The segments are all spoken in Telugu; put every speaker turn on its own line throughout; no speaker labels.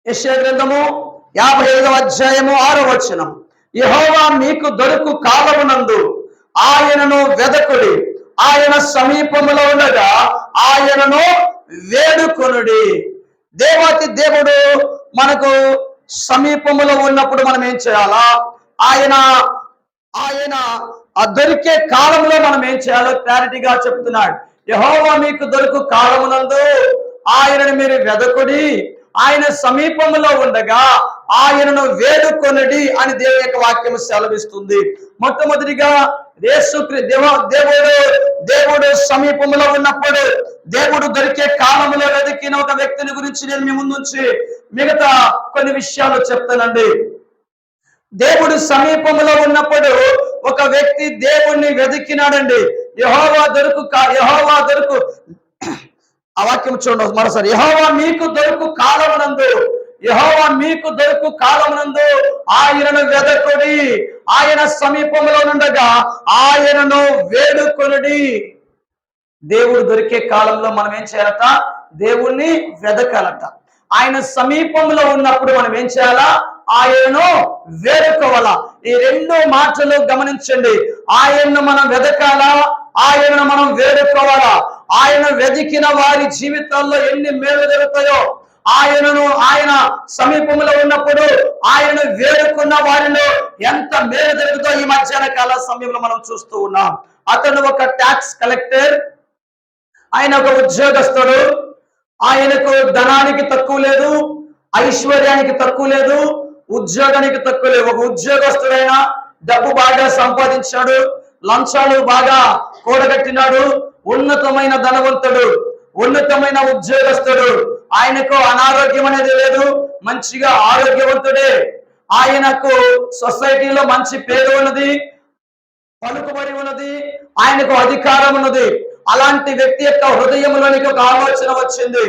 యెషయా గ్రంథము 55వ అధ్యాయము 6వ వచనం, యెహోవా మీకు దొరుకు కాలమునందు ఆయనను వెదకుడి, ఆయన సమీపములో ఉండగా ఆయనను వేడుకొనుడి. దేవాతి దేవుడు మనకు సమీపములో ఉన్నప్పుడు మనం ఏం చేయాలా? ఆయన ఆయన దొరికే కాలంలో మనం ఏం చేయాలో క్లారిటీగా చెప్తున్నాడు. యెహోవా మీకు దొరుకు కాలమునందు ఆయనను మీరు వెదకుడి, ఆయన సమీపంలో ఉండగా ఆయనను వేడుకొనుడి అని దేవుని యొక్క వాక్యం సెలవిస్తుంది. మొట్టమొదటిగా దేవుడు సమీపంలో ఉన్నప్పుడు, దేవుడు దొరికే కాలంలో వెతికిన ఒక వ్యక్తిని గురించి నేను మీ ముందుంచి మిగతా కొన్ని విషయాలు చెప్తానండి. దేవుడు సమీపంలో ఉన్నప్పుడు ఒక వ్యక్తి దేవుణ్ణి వెతికినాడండి. యెహోవా దొరుకు ఆ వాక్యం చూడండి మరోసారి. యెహోవా మీకు దొరుకు కాలమునందు ఆయనను వెదకుడి, ఆయన సమీపంలో ఉండగా ఆయనను వేడుకొనుడి. దేవుడు దొరికే కాలంలో మనం ఏం చేయాలట? దేవుణ్ణి వెదకాలట. ఆయన సమీపంలో ఉన్నప్పుడు మనం ఏం చేయాలా? ఆయనను వేడుకోవాలా. ఈ రెండు మాటలు గమనించండి. ఆయన్ను మనం వెదకాలా, ఆయనను మనం వేడుకోవాలా. ఆయన వెదికిన వారి జీవితాల్లో ఎన్ని మేలు జరుగుతాయో, ఆయన సమీపంలో ఉన్నప్పుడు ఆయనను వేడుకున్న వారిలో ఎంత మేలు జరుగుతుందో ఈ మధ్యాహ్న కాల సమయంలో మనం చూస్తూ ఉన్నాం. అతను ఒక ట్యాక్స్ కలెక్టర్, ఆయన ఒక ఉద్యోగస్తుడు. ఆయనకు ధనానికి తక్కువ లేదు, ఐశ్వర్యానికి తక్కువ లేదు, ఉద్యోగానికి తక్కువ లేదు. ఒక ఉద్యోగస్తుడైన డబ్బు బాగా సంపాదించాడు, లంచాలు బాగా కూడగట్టినాడు, ఉన్నతమైన ధనవంతుడు, ఉన్నతమైన ఉద్యోగస్తుడు. ఆయనకు అనారోగ్యం అనేది లేదు, మంచిగా ఆరోగ్యవంతుడే. ఆయనకు సొసైటీలో మంచి పేరు ఉన్నది, పలుకుబడి ఉన్నది, ఆయనకు అధికారం ఉన్నది. అలాంటి వ్యక్తి యొక్క హృదయంలోనికి ఒక ఆలోచన వచ్చింది.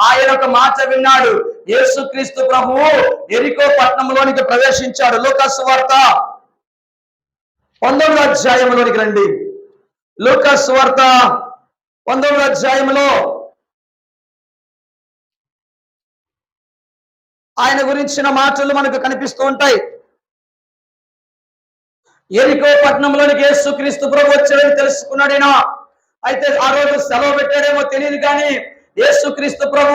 ఆయన ఒక మాట విన్నాడు. యేసుక్రీస్తు ప్రభువు యెరికో పట్టణంలోనికి ప్రవేశించాడు. లూకాసు సువార్త 19వ అధ్యాయంలోనికి రండి. లూకాసు సువార్త 19వ అధ్యాయంలో ఆయన గురించిన మాటలు మనకు కనిపిస్తూ ఉంటాయి. యెరికో పట్టణంలోనికి యేసుక్రీస్తు ప్రభు వచ్చాడని తెలుసుకున్నాడైన. అయితే ఆ రోజు సెలవు పెట్టాడేమో తెలియదు, కానీ యేసుక్రీస్తు ప్రభు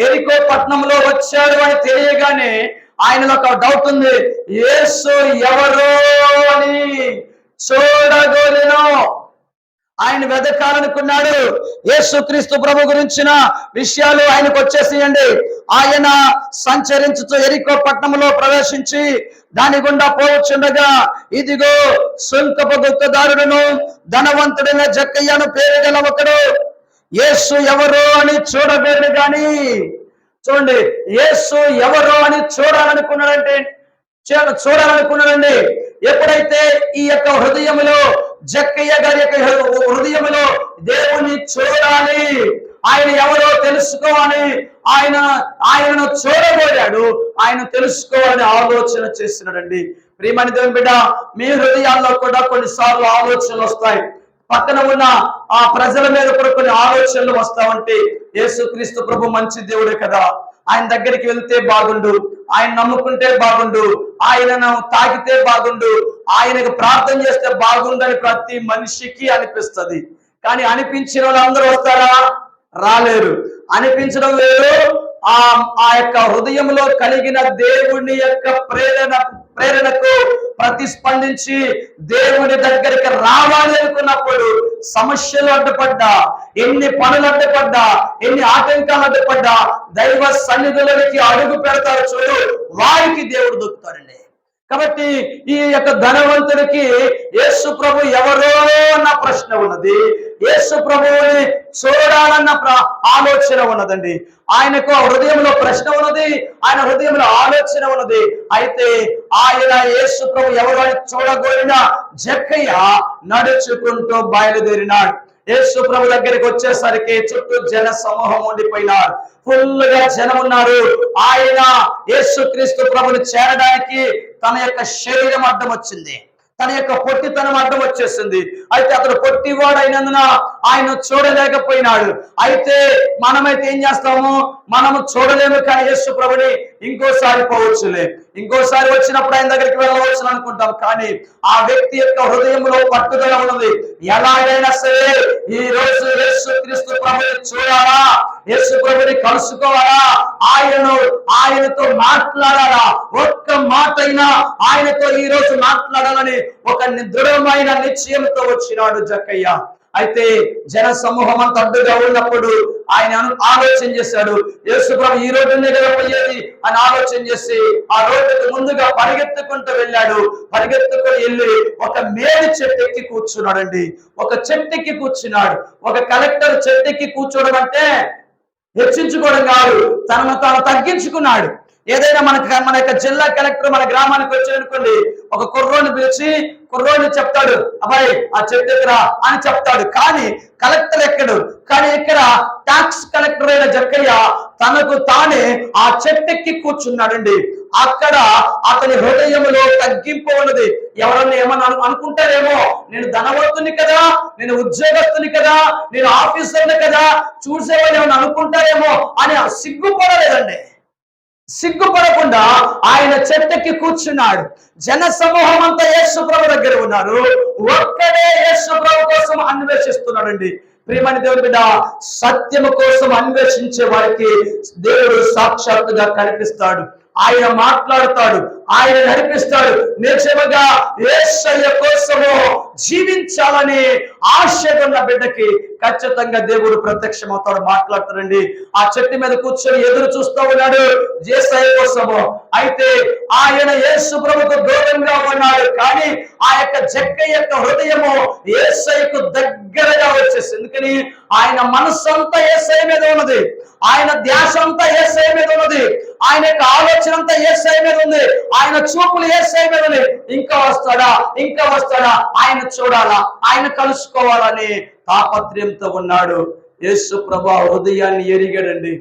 యెరికో పట్టణంలో వచ్చాడు అని తెలియగానే ఆయనలో ఒక డౌట్ ఉంది. యేసు ఎవరో అని చూడగోరెను. ఆయన వెదకాలనుకున్నాడు. యేసుక్రీస్తు ప్రభు గురించిన విషయాలు ఆయనకు వచ్చేసేయండి. ఆయన సంచరించుతూ యెరికో పట్టణంలో ప్రవేశించి దాని గుండా పోవచ్చుండగా, ఇదిగో సుంకపు గుత్తదారుడును ధనవంతుడైన జక్కయ్యను పేరు గల ఒకడు యేసు ఎవరో అని చూడబోయాడు. కానీ చూడండి, యేసు ఎవరో అని చూడాలనుకున్నాడండి. ఎప్పుడైతే ఈ యొక్క హృదయంలో, జక్కయ్య గారి యొక్క హృదయంలో దేవుని చూడాలి, ఆయన ఎవరో తెలుసుకోవాలి, ఆయనను చూడబోయాడు, ఆయన తెలుసుకోవాలని ఆలోచన చేస్తున్నాడండి. ప్రియమైన దేవుని బిడ్డ, మీ హృదయాల్లో కూడా కొన్నిసార్లు ఆలోచనలు వస్తాయి. పక్కన ఉన్న ఆ ప్రజల మీద కూడా కొన్ని ఆలోచనలు వస్తా ఉంటే, యేసుక్రీస్తు ప్రభు మంచి దేవుడే కదా, ఆయన దగ్గరికి వెళ్తే బాగుండు, ఆయన నమ్ముకుంటే బాగుండు, ఆయనను తాకితే బాగుండు, ఆయనకు ప్రార్థన చేస్తే బాగుండని ప్రతి మనిషికి అనిపిస్తుంది. కానీ అనిపించిన వాళ్ళందరూ వస్తారా? రాలేరు. అనిపించడం లేదు. ఆ యొక్క హృదయంలో కలిగిన దేవుని యొక్క ప్రేరణకు ప్రతిస్పందించి దేవుని దగ్గరికి రావాలి అనుకున్నప్పుడు సమస్యలు అడ్డుపడ్డా, ఎన్ని పనులు అడ్డుపడ్డా, ఎన్ని ఆటంకాలు అడ్డుపడ్డా, దైవ సన్నిధులకి అడుగు పెడతారు చూడు, వారికి దేవుడు దొరుకుతాడండి. కాబట్టి ఈ యొక్క ధనవంతుడికి యేసు ప్రభు ఎవరో అన్న ప్రశ్న ఉన్నది, యేసు ప్రభువుని చూడాలన్న ఆలోచన ఉన్నదండి. ఆయనకు హృదయంలో ప్రశ్న ఉన్నది, ఆయన హృదయంలో ఆలోచన ఉన్నది. అయితే ఆయన యేసు ప్రభు ఎవరు అని చూడగోరిన జక్కయ్య నడుచుకుంటూ బయలుదేరినాడు. యేసు ప్రభు దగ్గరికి వచ్చేసరికి చుట్టూ జన సమూహం ఉండిపోయినారు. ఫుల్ గా జనం ఉన్నారు. ఆయన యేసుక్రీస్తు ప్రభుని చేరడానికి తన యొక్క శరీరం అడ్డం వచ్చింది, తన యొక్క పొట్టితనం అడ్డం వచ్చేసింది. అయితే అతడు పొట్టివాడు అయినందున ఆయన చూడలేకపోయినాడు. అయితే మనమైతే ఏం చేస్తాము, మనము చూడలేము, కానీ యేసు ప్రభుని ఇంకోసారి పోవచ్చులే, ఇంకోసారి వచ్చినప్పుడు ఆయన దగ్గరికి వెళ్ళవచ్చు అనుకుంటాం. కానీ ఆ వ్యక్తి యొక్క హృదయంలో పట్టుదల ఉన్నది. ఎలాగైనా సరే ఈ రోజు యేసు క్రీస్తు ప్రభుని చూడాలా, యేసు ప్రభుని కలుసుకోవాలా, ఆయనతో మాట్లాడాలా, ఒక్క మాట అయినా ఆయనతో ఈ రోజు మాట్లాడాలని ఒక దృఢమైన నిశ్చయంతో వచ్చినాడు జక్కయ్య. అయితే జన సమూహం అంతా అడ్డుగా ఉన్నప్పుడు ఆయన ఆలోచన చేశాడు, యేసు ప్రభు ఈ రోడ్డునే కదా పోయేది అని ఆలోచన చేసి ఆ రోడ్డుకు ముందుగా పరిగెత్తుకుంటూ వెళ్ళాడు. పరిగెత్తుకుని వెళ్ళి ఒక మేడి చెట్టు ఎక్కి కూర్చున్నాడండి. ఒక చెట్టు ఎక్కి కూర్చున్నాడు. ఒక కలెక్టర్ చెట్టు ఎక్కి కూర్చోవడం అంటే హెచ్చించుకోవడం కాదు, తనను తాను తగ్గించుకున్నాడు. ఏదైనా మన యొక్క జిల్లా కలెక్టర్ మన గ్రామానికి వచ్చాడనుకోండి, ఒక కుర్రోని పిలిచి కుర్రోని చెప్తాడు, అబ్బాయి ఆ చెట్టు ఎక్కరా అని చెప్తాడు. కానీ కలెక్టర్ ఎక్కడు. కానీ ఇక్కడ ట్యాక్స్ కలెక్టర్ అయిన జక్కయ్య తనకు తానే ఆ చెట్టెక్కి కూర్చున్నాడండి. అక్కడ అతని హృదయంలో తగ్గింపు ఉన్నది. ఎవరన్నా ఏమన్నా అనుకుంటారేమో, నేను ధనవంతుని కదా, నేను ఉద్యోగస్తుని కదా, నేను ఆఫీసర్ని కదా, చూసేవాళ్ళు ఏమన్నా అనుకుంటారేమో అని సిగ్గుపడలేదండి. సిగ్గుపడకుండా ఆయన చెట్టుకి కూర్చున్నాడు. జన సమూహం అంతా యేసు ప్రభు దగ్గర ఉన్నారు. ఒక్కడే యేసు ప్రభు కోసం అన్వేషిస్తున్నాడండి. ప్రియమైన దేవుని బిడ్డ, సత్యము కోసం అన్వేషించే వారికి దేవుడు సాక్షాత్తుగా కనిపిస్తాడు. ఆయన మాట్లాడతాడు, ఆయన నడిపిస్తాడు. నిజముగా యేసయ్య కోసము జీవించాలని ఆశ ఉన్న బిడ్డకి ఖచ్చితంగా దేవుడు ప్రత్యక్షమవుతాడు, మాట్లాడతాడండి. ఆ చెట్టు మీద కూర్చొని ఎదురు చూస్తూ ఉన్నాడు యేసయ్య కోసము. అయితే ఆయన యేసు ప్రభుకు దూరంగా ఉన్నాడు. కానీ ఆ యొక్క జక్కయ్య యొక్క హృదయము యేసయ్యకు దగ్గరగా వచ్చేసి, ఎందుకని ఆయన మనస్సు అంతా యేసయ్య మీద ఉన్నది, ఆయన ధ్యాస అంతా యేసయ్య మీద ఉన్నది, ఆయన యొక్క ఆలోచన అంతా యేసయ్య మీద ఉంది, ఆయన చూపులు యేసయ్య మీద ఉంది. ఇంకా వస్తాడా, ఇంకా వస్తాడా, ఆయన చూడాలా, ఆయన కలుసుకోవాలని తాపత్రయంతో ఉన్నాడు. యేసు ప్రభు హృదయాన్ని ఎరిగాడండి.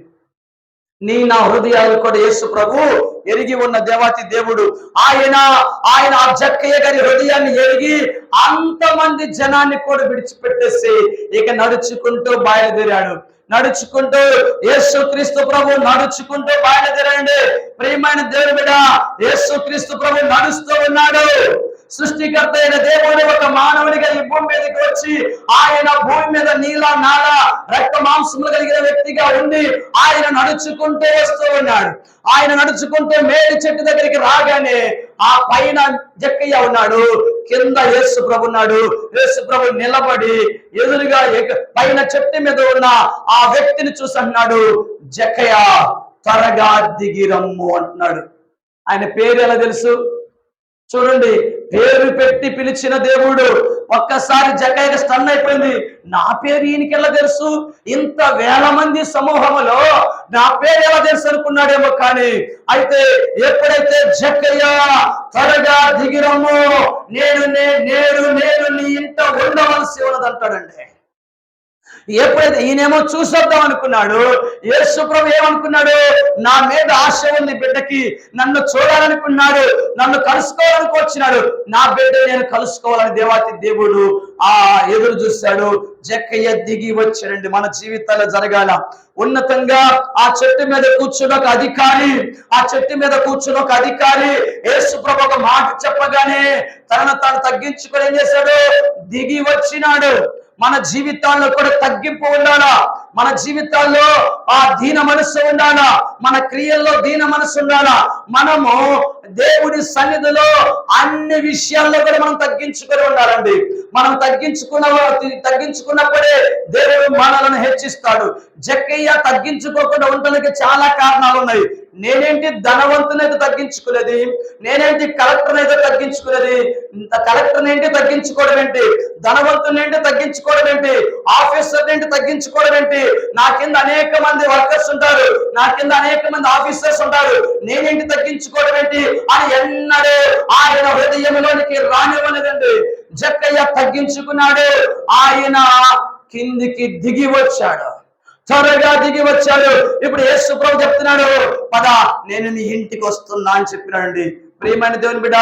నా హృదయాలు కూడా యేసు ప్రభు ఎరిగి ఉన్న దేవాతి దేవుడు. ఆయన ఆ జక్కయ్య గారి హృదయాన్ని ఎరిగి అంతమంది జనాన్ని కూడా విడిచిపెట్టేసి ఇక నడుచుకుంటూ బయలుదేరాడు. నడుచుకుంటూ యేసు క్రీస్తు ప్రభు నడుచుకుంటూ బయలుదేరండి. ప్రియమైన దేవుని బిడ్డ, యేసు క్రీస్తు ప్రభు నడుస్తూ ఉన్నాడు. సృష్టికర్త అయిన దేవుడు ఒక మానవుడిగా ఈ భూమి మీదకి వచ్చి ఆయన భూమి మీద నీల నాల రక్త మాంసములు కలిగిన వ్యక్తిగా ఉండి ఆయన నడుచుకుంటూ వస్తూ ఉన్నాడు. ఆయన నడుచుకుంటూ మేడి చెట్టు దగ్గరికి రాగానే ఆ పైన జక్కయ్య ఉన్నాడు, కింద యేసు ప్రభు ఉన్నాడు. యేసు ప్రభు నిలబడి ఎదురుగా పైన చెట్టు మీద ఉన్న ఆ వ్యక్తిని చూసి అన్నాడు, జక్కయ్య త్వరగా దిగి రమ్ము అంటున్నాడు. ఆయన పేరు ఎలా తెలుసు చూడండి, పేరు పెట్టి పిలిచిన దేవుడు. ఒక్కసారి జక్కయ్య స్టన్ అయిపోయింది. నా పేరు ఈయనకి ఎలా తెలుసు, ఇంత వేల మంది సమూహంలో నా పేరు ఎలా తెలుసు అనుకున్నాడేమో. కానీ అయితే ఎప్పుడైతే జక్కయ్య త్వరగా దిగిరమ్ము, నేను నీ ఇంట ఉండవలసి ఉన్నదంటాడండి. ఎప్పుడైతే ఈయనేమో చూసొద్దాం అనుకున్నాడు, యేసు ప్రభు ఏమనుకున్నాడు, నా మీద ఆశ ఉంది బిడ్డకి, నన్ను చూడాలనుకున్నాడు, నన్ను కలుసుకోవాలనుకు వచ్చినాడు, నా బిడ్డ నేను కలుసుకోవాలని దేవాతి దేవుడు ఎదురు చూశాడు. జక్కయ్య దిగి వచ్చాడండి. మన జీవితాల్లో జరగాల ఉన్నతంగా ఆ చెట్టు మీద కూర్చున్న ఒక అధికారి, ఆ చెట్టు మీద కూర్చున్న ఒక అధికారి యేసు ప్రభు ఒక మాట చెప్పగానే తనను తాను తగ్గించుకొని ఏం చేశాడు, దిగి వచ్చినాడు. మన జీవితాల్లో కూడా తగ్గింపు ఉండాలా, మన జీవితాల్లో ఆ దీన మనస్సు ఉండాలా, మన క్రియల్లో దీన మనస్సు ఉండాలా. మనము దేవుడి అన్ని విషయాల్లో కూడా మనం తగ్గించుకొని ఉండాలండి. మనం తగ్గించుకున్నప్పుడే దేవుడు మనలను హెచ్చిస్తాడు. జక్కయ్య తగ్గించుకోకుండా ఉండడానికి చాలా కారణాలు ఉన్నాయి. నేనేంటి ధనవంతునైతే తగ్గించుకునేది, నేనేంటి కలెక్టర్ అయితే తగ్గించుకునేది, కలెక్టర్ ఏంటి తగ్గించుకోవడం ఏంటి, ధనవంతుని ఏంటి తగ్గించుకోవడం ఏంటి, ఆఫీసర్ ఏంటి తగ్గించుకోవడం ఏంటి, నా కింద అనేక మంది వర్కర్స్ ఉంటారు, నా కింద అనేక మంది ఆఫీసర్స్ ఉంటారు, నేనేంటి తగ్గించుకోవడం ఏంటి అని ఎన్నడూ ఆయన హృదయంలోనికి రానివ్వలేదండి. జక్కయ్య తగ్గించుకున్నాడు, ఆయన కిందికి దిగి వచ్చాడు, త్వరగా దిగి వచ్చాడు. ఇప్పుడు యేసు ప్రభు చెప్తున్నాడు, పద నేను నీ ఇంటికి వస్తున్నా అని చెప్పినాడండి. ప్రియమైన దేవుని బిడ్డ,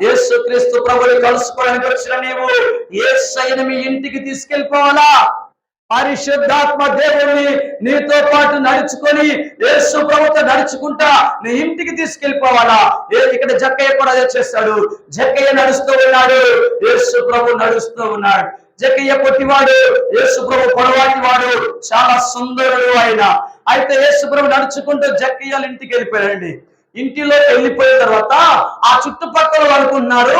యేసు క్రీస్తు ప్రభుని కలుసుకోవడానికి వచ్చిన నీవు యేసయ్యను మీ ఇంటికి తీసుకెళ్ళిపోవాలా? పరిశుద్ధాత్మ దేవుణ్ణి నీతో పాటు నడుచుకొని యేసు ప్రభుతో నడుచుకుంటా నీ ఇంటికి తీసుకెళ్ళిపోవాలా. ఇక్కడ జక్కయ్య కూడా అదే చేస్తాడు. జక్కయ్య నడుస్తూ ఉన్నాడు, యేసు ప్రభు నడుస్తూ ఉన్నాడు. జక్కయ్య పొట్టివాడు, యేసు ప్రభు పొడవాటి వాడు, చాలా సుందరుడు ఆయన. అయితే యేసు ప్రభు నడుచుకుంటూ జక్కయ్య ఇంటికి వెళ్ళిపోయాడండి. ఇంటిలో వెళ్ళిపోయిన తర్వాత ఆ చుట్టుపక్కల అనుకున్నారు,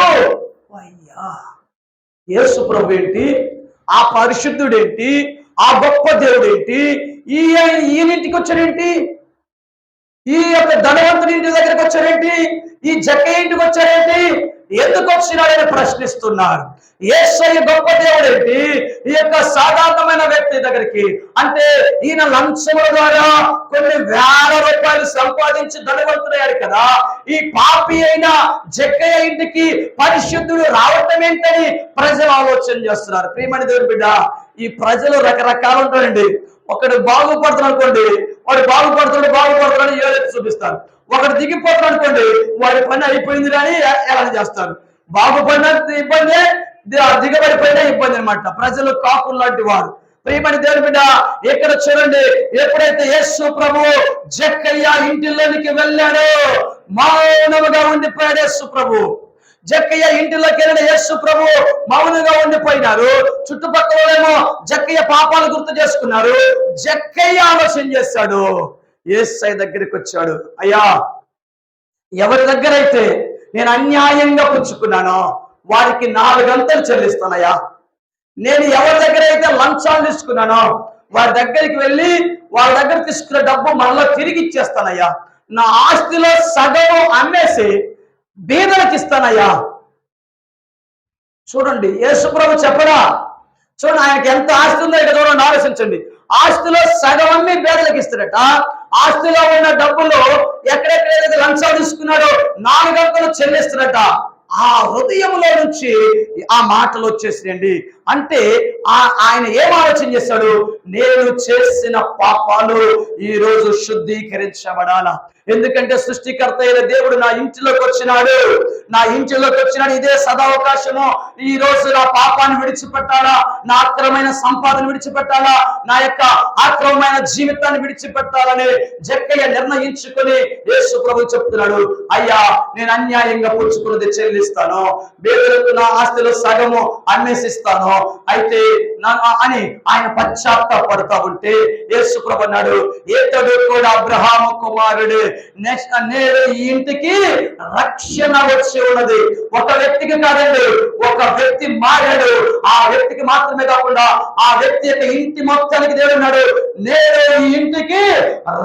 అయ్యా యేసు ప్రభు ఏంటి, ఆ పరిశుద్ధుడేంటి, ఆ గొప్ప దేవుడేంటి, ఈయనింటికి వచ్చాడేంటి, ఈ యొక్క ధనవంతుడి ఇంటి దగ్గరికి వచ్చాడేంటి, ఈ జక్కయ్య ఇంటికి వచ్చాడేంటి, ఎందుకు వచ్చినాడని ప్రశ్నిస్తున్నారు. యేసయ్య గొప్ప దేవుడేంటి ఈ యొక్క సాధారణమైన వ్యక్తి దగ్గరికి అంటే ఈయన లంచముల ద్వారా కొన్ని వేల రూపాయలు సంపాదించి ధనవంతుడయ్యాడు కదా, ఈ పాపి అయిన జక్కయ్య ఇంటికి పరిశుద్ధుడు రావటం ఏంటని ప్రజలు ఆలోచన చేస్తున్నారు. ప్రియమైన దేవుని బిడ్డ, ఈ ప్రజలు రకరకాలు ఉంటారండి. ఒకడు బాగుపడుతున్నాడు అనుకోండి, వాడు బాగుపడుతున్నాడు ఏదైతే చూపిస్తారు. ఒకటి దిగిపోతాడు అనుకోండి, వాడి పని అయిపోయింది అని ఎలా చేస్తారు. బాగుపడిన ఇబ్బంది, దిగబడిపోయినా ఇబ్బంది అనమాట. ప్రజలు కాకులు లాంటి వారు. ప్రియమైన దేవుని బిడ్డ, ఇక్కడ చూడండి, ఎప్పుడైతే యేసు ప్రభు జక్కయ్య ఇంటిలోనికి వెళ్ళాడో మౌనముగా ఉండిపోయాడు యేసు ప్రభు. జక్కయ్య ఇంటిలోకి వెళ్ళిన యేసు ప్రభు మౌనంగా ఉండిపోయినారు. చుట్టుపక్కల జక్కయ్య పాపాలు గుర్తు చేసుకున్నారు. జక్కయ్య ఆలోచన చేశాడు, యేసయ్య దగ్గరికి వచ్చాడు. అయ్యా, ఎవరి దగ్గర అయితే నేను అన్యాయంగా పుచ్చుకున్నానో వారికి 4 అంతలు చెల్లిస్తానయ్యా. నేను ఎవరి దగ్గర అయితే లంచాలు తీసుకున్నానో వారి దగ్గరికి వెళ్ళి వాళ్ళ దగ్గర తీసుకున్న డబ్బు మళ్ళీ తిరిగి ఇచ్చేస్తానయ్యా. నా ఆస్తిలో సగము అమ్మేసి బీదలకు ఇస్తానయ్యా. చూడండి, యేసుప్రభు చెప్పరా, చూడండి ఆయనకి ఎంత ఆస్తి ఉందో ఇక్కడ చూడండి, ఆలోచించండి. ఆస్తిలో సగం అమ్మి బీదలకు ఇస్తాడట. ఆస్తిలో ఉన్న డబ్బులు ఎక్కడెక్కడ లంచాలు తీసుకున్నాడో 4 అంతలు చెల్లిస్తాడట. ఆ హృదయంలో నుంచి ఆ మాటలు వచ్చేసినండి. అంటే ఆయన ఏం ఆలోచన చేశాడు, నేను చేసిన పాపాలు ఈ రోజు శుద్ధీకరించబడాలా. ఎందుకంటే సృష్టికర్త అయిన దేవుడు నా ఇంటిలోకి వచ్చినాడు. ఇదే సదావకాశము. ఈ రోజు నా పాపాన్ని విడిచిపెట్టాలా, నా అక్రమైన సంపాదన విడిచిపెట్టాలా, నా యొక్క అక్రమమైన జీవితాన్ని విడిచిపెట్టాలని జక్కయ్య నిర్ణయించుకుని యేసు ప్రభు చెప్తున్నాడు, అయ్యా నేను అన్యాయంగా పుచ్చుకున్నది చెల్లిస్తాను, బేదలకు నా ఆస్తిలో సగము అన్వేషిస్తాను అయితే అని ఆయన పశ్చాత్తాపడతా ఉంటే యేసు ప్రభు అన్నాడు, ఇతడు కూడా అబ్రహాము కుమారుడు, నేడు ఈ ఇంటికి రక్షణ వచ్చి ఉన్నది. ఒక వ్యక్తికి కాదండి, ఒక వ్యక్తి మారాడు. ఆ వ్యక్తికి మాత్రమే కాకుండా ఆ వ్యక్తి యొక్క ఇంటి మొత్తానికి దేవుడు ఉన్నాడు, నేడు ఈ ఇంటికి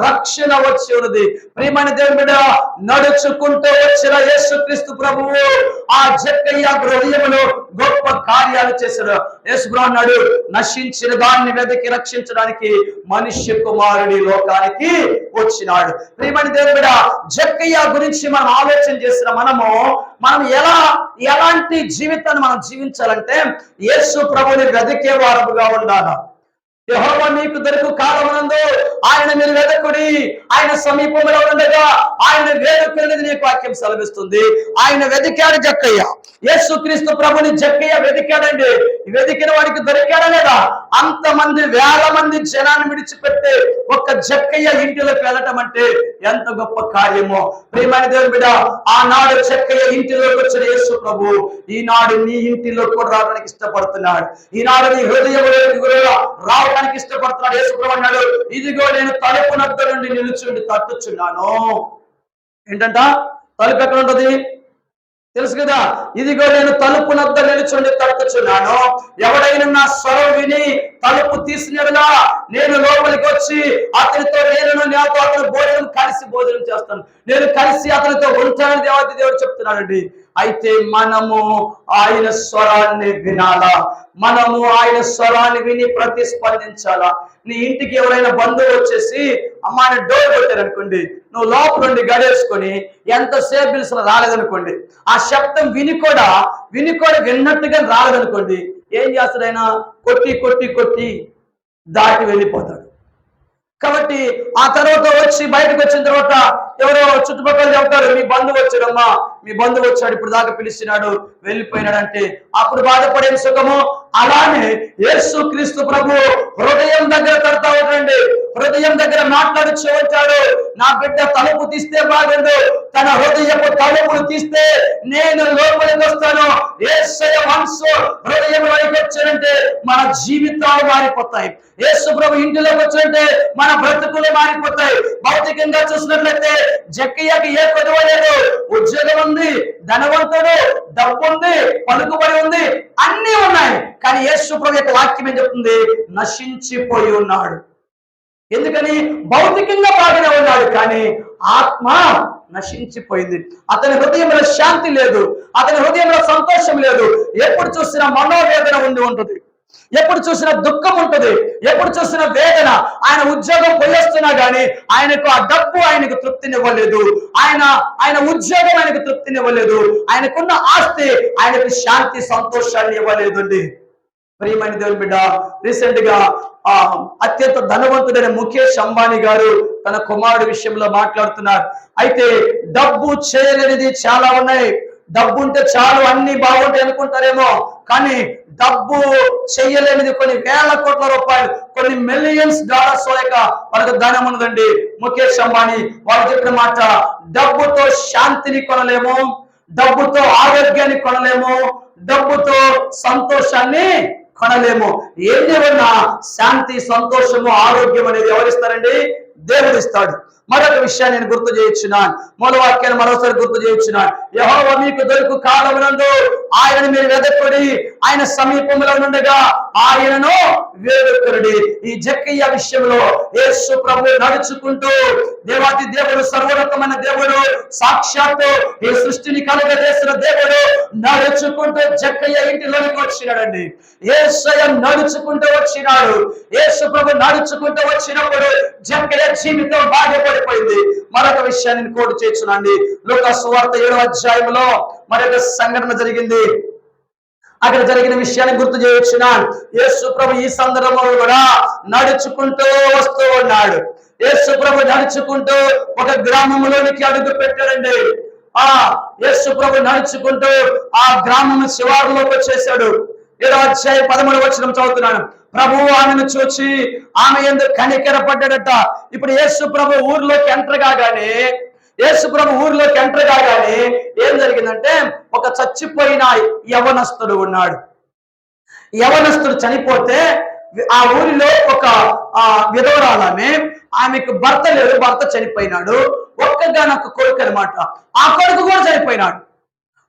రక్షణ వచ్చి ఉన్నది. ప్రియమైన దేవుని బిడ్డ, నడుచుకుంటూ వచ్చిన యేసుక్రీస్తు ప్రభువు ఆ జక్కయ్య హృదయములో గొప్ప కార్యాలు చేశాడు. యేసు ప్రభు అన్నాడు, నశించిన దాన్ని వెతికి రక్షించడానికి మనుష్య కుమారుడి లోకానికి వచ్చినాడు. ప్రియమైన దేవుని బిడ్డ, జక్కయ్య గురించి మనం ఆలోచన చేసిన మనం ఎలాంటి జీవితాన్ని మనం జీవించాలంటే యేసు ప్రభుని వెతికే వారముగా ఉండాలి. యెహోవా మీకు దొరకు కాలమునందు ఆయన మీరు వెదకుడి, ఆయన సమీపంలో ఉండగా ఆయన వేడుకునేది నీకు వాక్యం సెలవిస్తుంది. ఆయన వెతికాడు జక్కయ్య, యేసుక్రీస్తు ప్రభుని జక్కయ్య వెతికాడండి. వెతికిన వాడికి దొరికాడా లేదా? అంతమంది వేల మంది జనాన్ని విడిచిపెట్టి ఒక్క జక్కయ్య ఇంటిలోకి వెళ్ళటం అంటే ఎంత గొప్ప కార్యమో. ప్రియమైన దేవుని బిడ్డ, ఆనాడు జక్కయ్య ఇంటిలోకి వచ్చిన యేసు ప్రభు ఈనాడు నీ ఇంటిలో కూడా రావడానికి ఇష్టపడుతున్నాడు. ఈనాడు నీ హృదయంలో రావడానికి ఇష్టపడుతున్నాడు. యేసు ప్రభు అన్నాడు, ఇదిగో నేను తలుపు నద్ద నుండి నిలుచుండి తట్టుచున్నాను. ఏంటంట? తలుపు ఎక్కడ ఉంటుంది తెలుసు కదా. ఇదిగో నేను తలుపు నద్ద నిలుచుండి తట్టుచున్నాను, ఎవడైనా నా స్వరం విని తలుపు తీసినలా నేను లోపలికి వచ్చి అతనితో నాతో అతను కలిసి భోజనం చేస్తాను, నేను కలిసి అతనితో ఉంటానని దేవాది దేవుడు చెప్తున్నాడండి. అయితే మనము ఆయన స్వరాన్ని వినాలా, మనము ఆయన స్వరాన్ని విని ప్రతిస్పందించాలా. నీ ఇంటికి ఎవరైనా బంధువు వచ్చేసి అమ్మా అని డోర్ కొట్టారనుకోండి, నువ్వు లోపల నుండి గడేసుకొని ఎంతసేపు పిలిచిన రాలేదనుకోండి, ఆ శబ్దం విని కూడా విన్నట్టుగా రాలేదనుకోండి, ఏం చేస్తాడు ఆయన? కొట్టి కొట్టి కొట్టి దాటి వెళ్ళిపోతాడు. కాబట్టి ఆ తర్వాత వచ్చి బయటకు వచ్చిన తర్వాత ఎవరో చుట్టుపక్కల చెప్తారు, మీ బంధువు వచ్చాడమ్మా, మీ బంధువు వచ్చాడు, ఇప్పుడు దాకా పిలిచినాడు, వెళ్ళిపోయినాడంటే అప్పుడు బాధపడే సుఖము. అలానే యేసు క్రీస్తు ప్రభు హృదయం దగ్గర కడతా ఉంటాడండి. హృదయం దగ్గర మాట్లాడుచూ ఉంటాడు, నా బిడ్డ తలుపు తీస్తే బాగుండు, తన హృదయపు తలుపులు తీస్తే నేను లోపలికి వస్తాను. యేసయ్య మనసు హృదయంలోకి వచ్చాడంటే మన జీవితాలు మారిపోతాయి. యేసు ప్రభు ఇంటిలోకి వచ్చాడంటే మన బ్రతుకులు మారిపోతాయి. భౌతికంగా చూసినట్లయితే జక్కయ్యకి ఏ కొదువ లేదు, ఉద్యోగం ఉంది, ధనవంతుడు, డబ్బు ఉంది, పలుకుబడి ఉంది, అన్నీ ఉన్నాయి. కానీ యేసు ప్రభు యొక్క వాక్యం ఏం చెప్తుంది? నశించిపోయి ఉన్నాడు. ఎందుకని? భౌతికంగా బాగానే ఉన్నాడు, కానీ ఆత్మ నశించిపోయింది. అతని హృదయంలో శాంతి లేదు, అతని హృదయంలో సంతోషం లేదు. ఎప్పుడు చూసినా మనోవేదన ఉంటుంది, ఎప్పుడు చూసినా దుఃఖం ఉంటుంది, ఎప్పుడు చూసినా వేదన. ఆయన ఉద్యోగం పోయేస్తున్నా గానీ ఆయనకు ఆ డబ్బు ఆయనకు తృప్తినివ్వలేదు, ఆయన ఉద్యోగం ఆయనకు తృప్తినివ్వలేదు, ఆయనకున్న ఆస్తి ఆయనకు శాంతి సంతోషాన్ని ఇవ్వలేదు అండి. ప్రియమైన దేవుని బిడ్డ, రీసెంట్ గా అత్యంత ధనవంతుడైన ముఖేష్ అంబానీ గారు తన కుమారుడి విషయంలో మాట్లాడుతున్నారు. అయితే డబ్బు చేయలేనిది చాలా ఉన్నాయి. డబ్బు ఉంటే చాలు అన్ని బాగుంటాయి అనుకుంటారేమో, కానీ డబ్బు చెయ్యలేనిది కొన్ని వేల కోట్ల రూపాయలు, కొన్ని మిలియన్స్ డాలర్స్ లేక వాళ్ళకి ధనం ఉన్నదండి. ముఖేష్ అంబానీ వాళ్ళు చెప్పిన మాట, డబ్బుతో శాంతిని కొనలేము, డబ్బుతో ఆరోగ్యాన్ని కొనలేము, డబ్బుతో సంతోషాన్ని కొనలేము. ఏదేమన్నా శాంతి, సంతోషము, ఆరోగ్యం అనేది ఎవరిస్తారండి? దేవుడు ఇస్తాడు. మరొక విషయాన్ని నేను గుర్తు చేయించున్నాను, మూల వాక్యాన్ని మరోసారి గుర్తు చేయించున్నాను. యెహోవా మీకు దొరుకు కాలమునందు ఆయనను మీరు వెదకుడి, ఆయన సమీపంలో నుండగా ఆయనను వేడుకొనుడి. ఈ జక్కయ్య విషయంలో యేసు ప్రభు నడుచుకుంటూ, దేవాది దేవుడు, సర్వోన్నతమైన దేవుడు, సాక్షాత్తు ఈ సృష్టిని కలుగజేసిన దేవుడు నడుచుకుంటూ జక్కయ్య ఇంటిలోనికి వచ్చినాడండి. యేసయ్య నడుచుకుంటూ వచ్చినాడు. యేసు ప్రభు నడుచుకుంటూ వచ్చినప్పుడు జక్కయ్య జీవితం బాధపడిపోయింది. మరొక విషయాన్ని కోటు చేస్తున్నాండి. లూకా సువార్త 7వ అధ్యాయంలో మరొక సంఘటన జరిగింది. అక్కడ జరిగిన విషయాన్ని గుర్తు చేయొచ్చున్నాను. యేసు ప్రభు ఈ సందర్భంలో కూడా నడుచుకుంటూ వస్తూ ఉన్నాడు. యేసు ప్రభు నడుచుకుంటూ ఒక గ్రామంలోనికి అడుగు పెట్టాడండి. యేసు ప్రభు నడుచుకుంటూ ఆ గ్రామం శివారులోకి వచ్చేసాడు. 7వ అధ్యాయం 13వ వచనం చదువుతున్నాను. ప్రభువు ఆమెను చూచి ఆమె ఎందుకు కనికరపడ్డాడట. ఇప్పుడు యేసు ప్రభు ఊర్లోకి ఎంటర్ కాగానే ఏం జరిగిందంటే, ఒక చచ్చిపోయిన యవనస్తుడు ఉన్నాడు. యవనస్తుడు చనిపోతే ఆ ఊరిలో ఒక విధవరాలమే, ఆమెకు భర్త లేడు, భర్త చనిపోయినాడు. ఒక్కగానొక్క కొడుకు అనమాట. ఆ కొడుకు కూడా చనిపోయినాడు.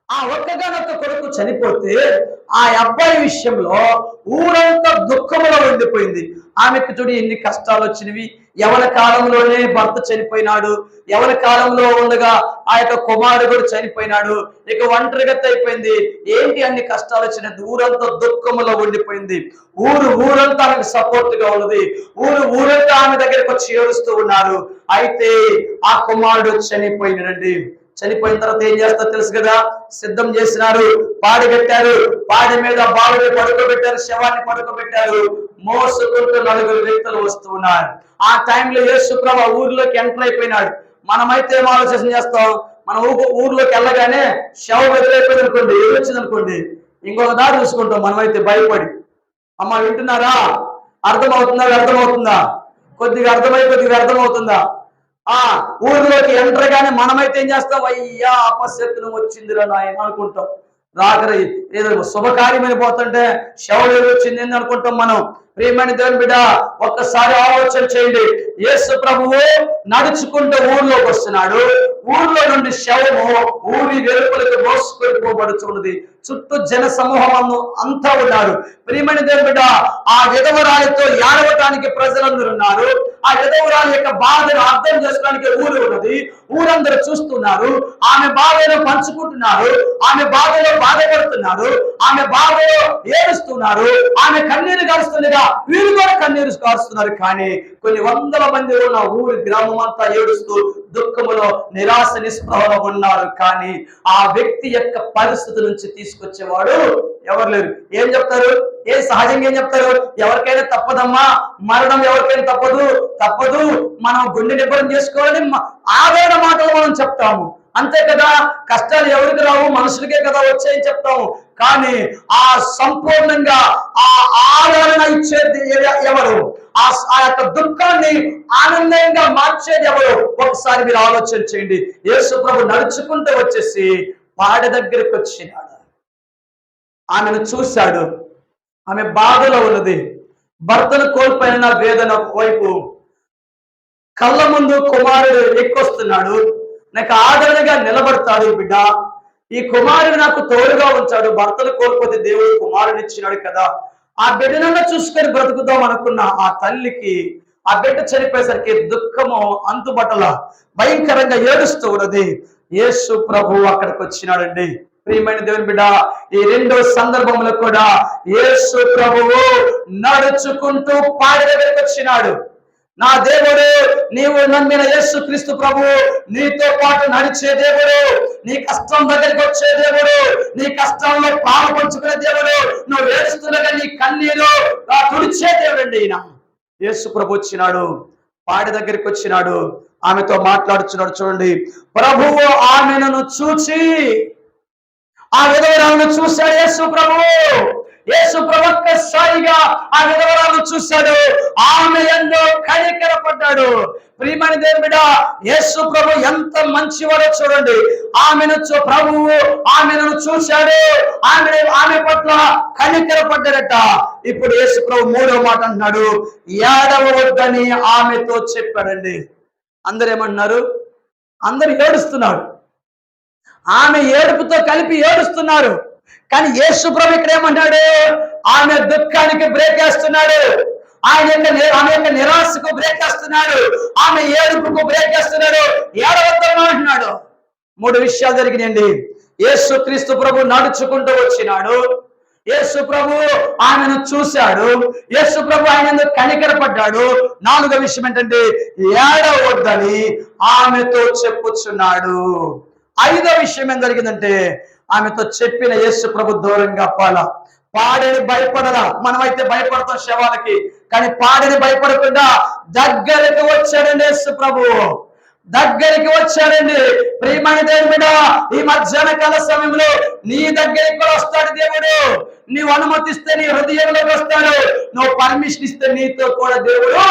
ఆ ఒక్కగానొక్క కొడుకు చనిపోతే ఆ అబ్బాయి విషయంలో ఊరంతా దుఃఖంలో ఉండిపోయింది. ఆమెకు చూడు ఎన్ని కష్టాలు వచ్చినవి. యవన కాలంలోనే భర్త చనిపోయినాడు, యవన కాలంలో ఉండగా ఆ యొక్క కుమారుడు కూడా చనిపోయినాడు, ఇక ఒంటరిగత అయిపోయింది. ఏంటి అన్ని కష్టాలు వచ్చినది? ఊరంతా దుఃఖంలో ఉండిపోయింది. ఊరంతా ఆమెకు సపోర్ట్ గా ఉన్నది. ఊరంతా ఆమె దగ్గరకు వచ్చి ఏడుస్తూ ఉన్నారు. అయితే ఆ కుమారుడు చనిపోయినాడండి. చనిపోయిన తర్వాత ఏం చేస్తారో తెలుసు కదా, సిద్ధం చేసినారు, పాడి కట్టారు, పాడి మీద బాలుని పడుకోబెట్టారు, శవాన్ని పడుకోబెట్టారు. మోసుకుంటూ 4 వ్యక్తులు వస్తూ ఉన్నారు. ఆ టైంలో యేసు ప్రభు ఊర్లోకి ఎంటర్ అయిపోయినాడు. మనమైతే ఏం ఆలోచన చేస్తాం? మన ఊర్లోకి వెళ్ళగానే శవం ఎదురైపోయింది అనుకోండి, ఎదురొచ్చింది అనుకోండి, ఇంకొక దారి చూసుకుంటాం. మనమైతే భయపడి. అమ్మ వింటున్నారా? అర్థమవుతుందా? కొద్దిగా అర్థమవుతుందా? ఊరిలోకి ఎంటర్ గానే మనమైతే ఏం చేస్తాం? అయ్యా అపశకునం వచ్చిందిరా నాయన అనుకుంటాం. రాకరి ఏదో శుభకార్యమైన పోతుంటే శవం వచ్చింది అని అనుకుంటాం మనం. ప్రియమైన దేవుని బిడ్డ, ఒక్కసారి ఆలోచన చేయండి. యేసు ప్రభువు నడుచుకుంటూ ఊర్లోకి వస్తున్నాడు. ఊర్లో నుండి శవము ఊరి వెలుపలకు మోసుకొని పోబడుతున్నది. చుట్టూ జన సమూహం అంతా ఉన్నారు. ప్రియమైన దేవుని బిడ్డ, ఆ విధవరాలితో ఏడవటానికి ప్రజలందరూ ఉన్నారు. ఆ విధవరాలి యొక్క బాధను అర్థం చేసుకోవడానికి ఊరు ఉన్నది. ఊరందరూ చూస్తున్నారు. ఆమె బాధను పంచుకుంటున్నారు. ఆమె బాధలో బాధపడుతున్నారు. ఆమె బాధలో ఏడుస్తున్నారు. ఆమె కన్నీరు కారుస్తుండగా వీరు కూడా కన్నీరు కారుస్తున్నారు. కానీ కొన్ని వందల మంది ఉన్న ఊరి గ్రామం అంతా ఏడుస్తూ దుఃఖములో, నిరాశ, నిస్పృహలో ఉన్నారు. కానీ ఆ వ్యక్తి యొక్క పరిస్థితి నుంచి తీసుకొచ్చేవాడు ఎవరు లేరు. ఏం చెప్తారు? సహజంగా ఏం చెప్తారు? ఎవరికైనా తప్పదమ్మా, మరణం ఎవరికైనా తప్పదు, మనం గుండె నిబ్బరం చేసుకోవాలని ఆవేదన మాటలు మనం చెప్తాము. అంతే కదా, కష్టాలు ఎవరికి రావు, మనుషులకే కదా వచ్చాయని చెప్తాము. కానీ ఆ సంపూర్ణంగా ఆ ఆదరణ ఇచ్చేది ఎవరు, ఆ యొక్క దుఃఖాన్ని ఆనందంగా మార్చేది ఎవరు? ఒకసారి మీరు ఆలోచన చేయండి. యేసు ప్రభు నడుచుకుంటూ వచ్చేసి పాడె దగ్గరికి వచ్చినాడు. ఆమెను చూశాడు. ఆమె బాధలో ఉన్నది, భర్తను కోల్పోయిన వేదన వైపు. కళ్ళ ముందు కుమారుడు ఎక్కొస్తున్నాడు. నాకు ఆదరణగా నిలబడతాడు బిడ్డ. ఈ కుమారుడు నాకు తోడుగా ఉంచాడు. భర్తను కోల్పోతే దేవుడు కుమారుడు ఇచ్చినాడు కదా, ఆ బిడ్డనన్నా చూసుకొని బ్రతుకుదాం అనుకున్న ఆ తల్లికి ఆ బిడ్డ చనిపోయేసరికి దుఃఖము అంతుబట్టల భయంకరంగా ఏడుస్తూ ఉన్నది. యేసు ప్రభు అక్కడికి వచ్చినాడండి. ప్రియమైన దేవుని బిడ్డ, ఈ రెండో సందర్భంలో కూడా యేసు ప్రభువు నడుచుకుంటూ పాడె దగ్గరికి వచ్చినాడు. నా దేవుడు, నీవు నమ్మిన యేసు క్రీస్తు ప్రభువు నీతో పాటు నడిచే దేవుడు, నీ కష్టం దగ్గరికి వచ్చే దేవుడు, నీ కష్టంలో పాలు పంచుకునే దేవుడు, నువ్వు ఏడుస్తుండగా నీ కన్నీరు తుడిచే దేవుడండి ఈయన. యేసు ప్రభు వచ్చినాడు, పాడె దగ్గరికి వచ్చినాడు, ఆమెతో మాట్లాడుచున్నాడు. చూడండి, ప్రభువు ఆమెను చూచి, ఆ విధవరాలను చూశాడు యేసు ప్రభువు. యేసు ప్రభు ఒక్కసారిగా ఆ విధవరాలను చూశాడు, ఆమె ఎంతో కనికరపడ్డాడు. ప్రియమైన దేవుని బిడ్డ, యేసు ప్రభు ఎంత మంచివాడో చూడండి. ప్రభువు ఆమెను చూశాడు, ఆమె పట్ల కనికరపడ్డాడట. ఇప్పుడు యేసు ప్రభు మూడో మాట అంటున్నాడు, ఏడవవద్దని ఆమెతో చెప్పాడండి. అందరూ ఏమన్నారు? అందరు ఏడుస్తున్నారు, ఆమె ఏడుపుతో కలిపి ఏడుస్తున్నారు. కానీ యేసు ప్రభు ఇక్కడ ఏమన్నాడు? ఆమె దుఃఖానికి బ్రేక్ వేస్తున్నాడు, ఆమె యొక్క నిరాశకు బ్రేక్ వేస్తున్నాడు, ఆమె ఏడుపుకు బ్రేక్ వేస్తున్నాడు. ఏడవద్దని అంటున్నాడు. మూడు విషయాలు జరిగినాయండి. యేసు క్రీస్తు ప్రభు నడుచుకుంటూ వచ్చినాడు, యేసు ప్రభు ఆమెను చూశాడు, యేసు ప్రభు ఆయన కనికరపడ్డాడు. నాలుగో విషయం ఏంటంటే, ఏడవద్దని ఆమెతో చెప్పుచున్నాడు. ఐదో విషయం ఏం జరిగిందంటే, ఆమెతో చెప్పిన యేసు ప్రభు దూరంగా పాడేని భయపడలా. మనమైతే భయపడతాం శవాలకి, కానీ పాడేని భయపడకుండా దగ్గరికి వచ్చాడండి యేసు ప్రభు, దగ్గరికి వచ్చాడండి. ప్రియమైన దేవుని బిడ్డ, ఈ మధ్యాహ్న కాల సమయంలో నీ దగ్గరికి కూడా వస్తాడు దేవుడు. నీవు అనుమతిస్తే నీ హృదయంలోకి వస్తాడు, నువ్వు పర్మిషన్ ఇస్తే నీతో కూడా దేవుడు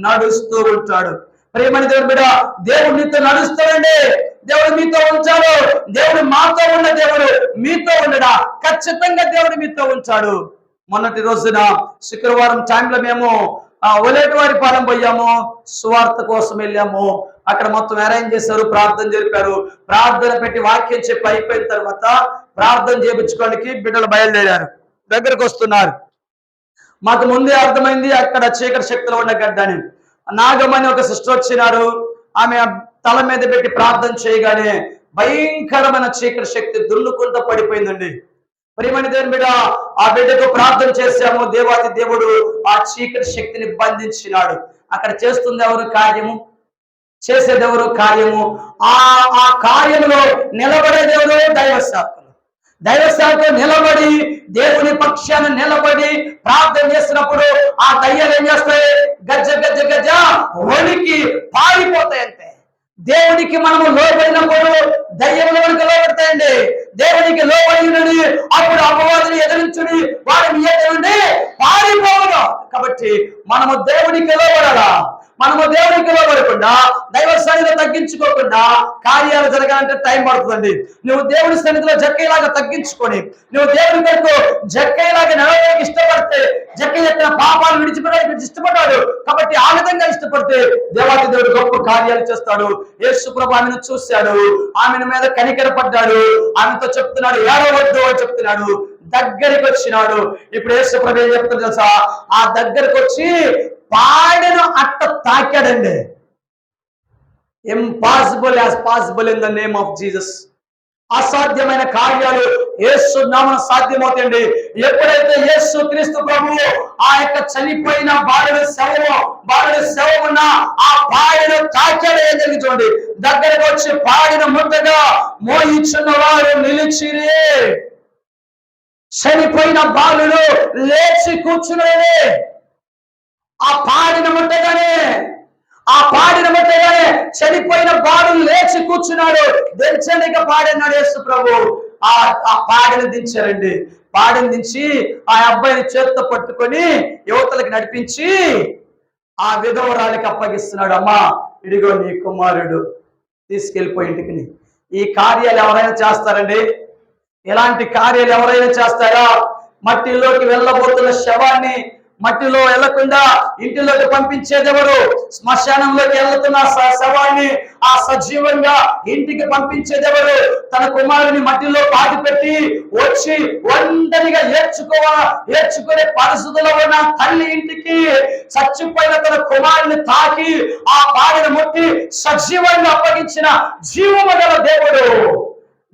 నడుస్తూ ఉంటాడు. ప్రియమైన దేవుని బిడ్డ, దేవుడు నీతో నడుస్తాడండి, దేవుడు మీతో ఉంచాడు. దేవుడు మాతో ఉన్న దేవుడు మీతో ఉండడా? ఖచ్చితంగా దేవుడు మీతో ఉంచాడు. మొన్నటి రోజున శుక్రవారం టైంలో మేము ఒలేటివారి పాలెం పోయాము, సువార్త కోసం వెళ్ళాము. అక్కడ మొత్తం అరేంజ్ చేశారు, ప్రార్థన జరిపారు. ప్రార్థన పెట్టి వాక్యం చెప్పి అయిపోయిన తర్వాత ప్రార్థన చేయించుకోవడానికి బిడ్డలు బయలుదేరారు, దగ్గరకు వస్తున్నారు. మాకు ముందే అర్థమైంది అక్కడ చీకటి శక్తులు ఉన్న గడ్డని. నాగమని ఒక సిస్టర్ వచ్చినారు, ఆమె తల మీద పెట్టి ప్రార్థన చేయగానే భయంకరమైన చీకటి శక్తి దున్నుకుంటూ పడిపోయిందండి. ప్రియమైన దేవుని బిడ్డ, ఆ బిడ్డకు ప్రార్థన చేశాము, దేవాది దేవుడు ఆ చీకటి శక్తిని బంధించినాడు. అక్కడ చేస్తుంది ఎవరు? కార్యము. చేసేది ఎవరు? కార్యము. ఆ కార్యములో నిలబడే దేవుడు దైవ సేవకులు. దైవ సేవకులు నిలబడి దేవుని పక్షాన నిలబడి ప్రార్థన చేసినప్పుడు ఆ దయ్యాలు ఏం చేస్తాయి? గజ్జ గజ్జ గజ్జ వణికి పారిపోతాయి. అంతే. దేవునికి మనము లోబడినప్పుడు దయ్యముల వరకు లోబడతాయండి. దేవునికి లోబడి అప్పుడు అపవాదిని ఎదిరించుని వారిని ఎదురుండి పారిపోవడం. కాబట్టి మనము దేవునికి లోబడాలా. మనము దేవునికి లోబడకుండా దైవ సన్నిధిలో తగ్గించుకోకుండా కార్యాలు జరగాలంటే టైం పడుతుందండి. నువ్వు దేవుని సన్నిధిలో జక్కయ్యలాగా తగ్గించుకొని నువ్వు దేవుని కొరకు జక్కయ్యలాగా నడవడానికి ఇష్టపడితే, జక్కయ్య యొక్క పాపాలు విడిచిపెట్టడానికి ఇష్టపడ్డాడు కాబట్టి ఆ విధంగా ఇష్టపడితే దేవాది దేవుడు గొప్ప కార్యాలు చేస్తాడు. యేసు ప్రభు ఆమెను చూశాడు, ఆమెను మీద కనికరపడ్డాడు, ఆమెతో చెప్తున్నాడు ఏడవద్దు అని చెప్తున్నాడు. దగ్గరికి వచ్చినాడు. ఇప్పుడు యేసు ప్రభు ఏం చెప్తాడు తెలుసా? ఆ దగ్గరికి వచ్చి పాడెను అట్ట తాకాడండి. Impossible as possible in the name of Jesus. అసాధ్యమైన కార్యాలు యేసు నామమున సాధ్యమవుతాయండి. ఎప్పుడైతే యేసు క్రీస్తు ప్రభువు ఆ యొక్క చనిపోయిన బాలుడి శవమున్న ఆ పాడెను తాకాడు, ఏం జరిగింది చూడండి. దగ్గరకు వచ్చి పాడిన ముద్దగా మోయిచున్న వారు నిలిచిరి. చనిపోయిన బాలుడు లేచి కూర్చున్నాడే. ఆ పాడిన ముట్టగానే చనిపోయిన బాలుడు లేచి కూర్చున్నాడు. దించండి ఇక పాడన్నాడు యేసు ప్రభు. ఆ పాడిని దించారండి. పాడిని దించి ఆ అబ్బాయిని చేత్తో పట్టుకొని యువతలకి నడిపించి ఆ విధవరాలికి అప్పగిస్తున్నాడు. అమ్మా, ఇదిగో నీ కుమారుడు, తీసుకెళ్ళిపోయి ఇంటికి. ఈ కార్యాలు ఎవరైనా చేస్తారండి? ఇలాంటి కార్యాలు ఎవరైనా చేస్తారా? మట్టిలోకి వెళ్ళబోతున్న శవాన్ని మట్టిలో వెళ్లకుండా ఇంటిలోకి పంపించేదెవరు? శ్మశానంలోకి వెళ్తున్న శవాన్ని ఆ సజీవంగా ఇంటికి పంపించేదెవరు? తన కుమారుని మట్టిలో పాతి పెట్టి వచ్చి ఒంటరిగా ఏడ్చుకునే పరిస్థితుల్లో ఉన్న తల్లి ఇంటికి చచ్చిపోయిన తన కుమారుని తాకి ఆ పాడిని ముట్టి సజీవంగా అప్పగించిన జీవము గల దేవుడు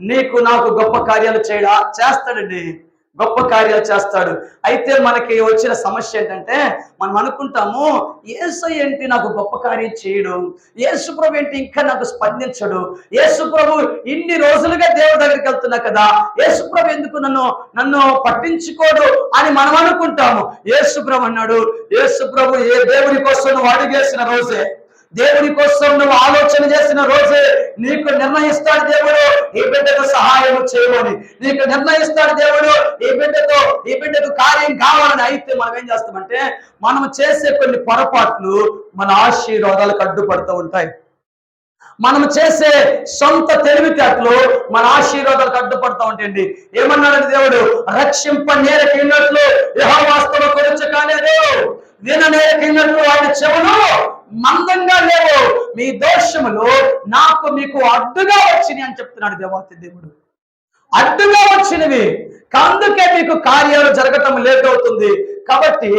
నీకు నాకు గొప్ప కార్యాలు చేస్తాడండి. గొప్ప కార్యాలు చేస్తాడు. అయితే మనకి వచ్చిన సమస్య ఏంటంటే, మనం అనుకుంటాము యేసయ్య ఏంటి నాకు గొప్ప కార్యం చేయడు, యేసు ప్రభు ఏంటి ఇంకా నాకు స్పందించడు, యేసు ప్రభు ఇన్ని రోజులుగా దేవుడి దగ్గరికి వెళ్తున్నా కదా, యేసు ప్రభు ఎందుకు నన్ను పట్టించుకోడు అని మనం అనుకుంటాము. యేసు ప్రభు అన్నాడు, యేసు ప్రభు ఏ దేవుడి కోసం నువ్వు అడిగేసిన రోజే, దేవుడి కోసం నువ్వు ఆలోచన చేసిన రోజే నీకు నిర్ణయిస్తాడు దేవుడు ఈ బిడ్డకు సహాయం చేయమని. నీకు నిర్ణయిస్తాడు దేవుడు ఈ బిడ్డకు కార్యం కావాలని. అయితే మనం ఏం చేస్తామంటే, మనం చేసే కొన్ని పొరపాట్లు మన ఆశీర్వాదాలకు అడ్డుపడుతూ ఉంటాయి. మనం చేసే సొంత తెలివితేటలు మన ఆశీర్వాదాలకు అడ్డుపడుతూ ఉంటాయండి. ఏమన్నాడండి దేవుడు? రక్షింప నేరకిన్నట్లు యెహోవాస్తవ కొరచకాలేదు, విన నేరకిన్నట్లు ఆయన చెవులు మందంగా లేవు, మీ దోషములు మీకు అడ్డుగా వచ్చినాయి అని చెప్తున్నాడు దేవాతి దేవుడు. అడ్డుగా వచ్చినవి, అందుకే మీకు కార్యాలు జరగటం లేట్ అవుతుంది. కాబట్టి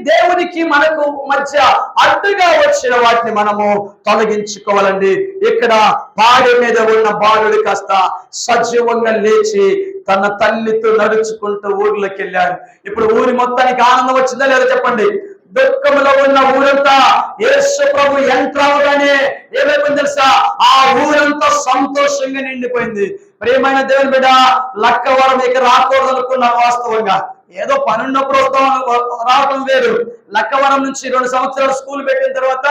దేవునికి మనకు మధ్య అడ్డుగా వచ్చిన వాటిని మనము తొలగించుకోవాలండి. ఇక్కడ పాడి మీద ఉన్న బాలుడు కాస్త సజీవంగా లేచి తన తల్లితో నడుచుకుంటూ ఊర్లోకి వెళ్ళాడు. ఇప్పుడు ఊరి మొత్తానికి ఆనందం వచ్చిందా లేదా చెప్పండి? దుఃఖంలో ఉన్న ఊరంతా యేసు ప్రభు ఎంటర్ అవగానే ఏమైపోయింది తెలుసా? ఆ ఊరంతా సంతోషంగా నిండిపోయింది. ప్రియమైన దేవుని బిడ్డ, లక్కవరం ఇక రాకూడదు అనుకున్నాను. వాస్తవంగా ఏదో పనున్నప్పుడు రావటం వేరు. లక్కవరం నుంచి 2 సంవత్సరాలు స్కూల్ పెట్టిన తర్వాత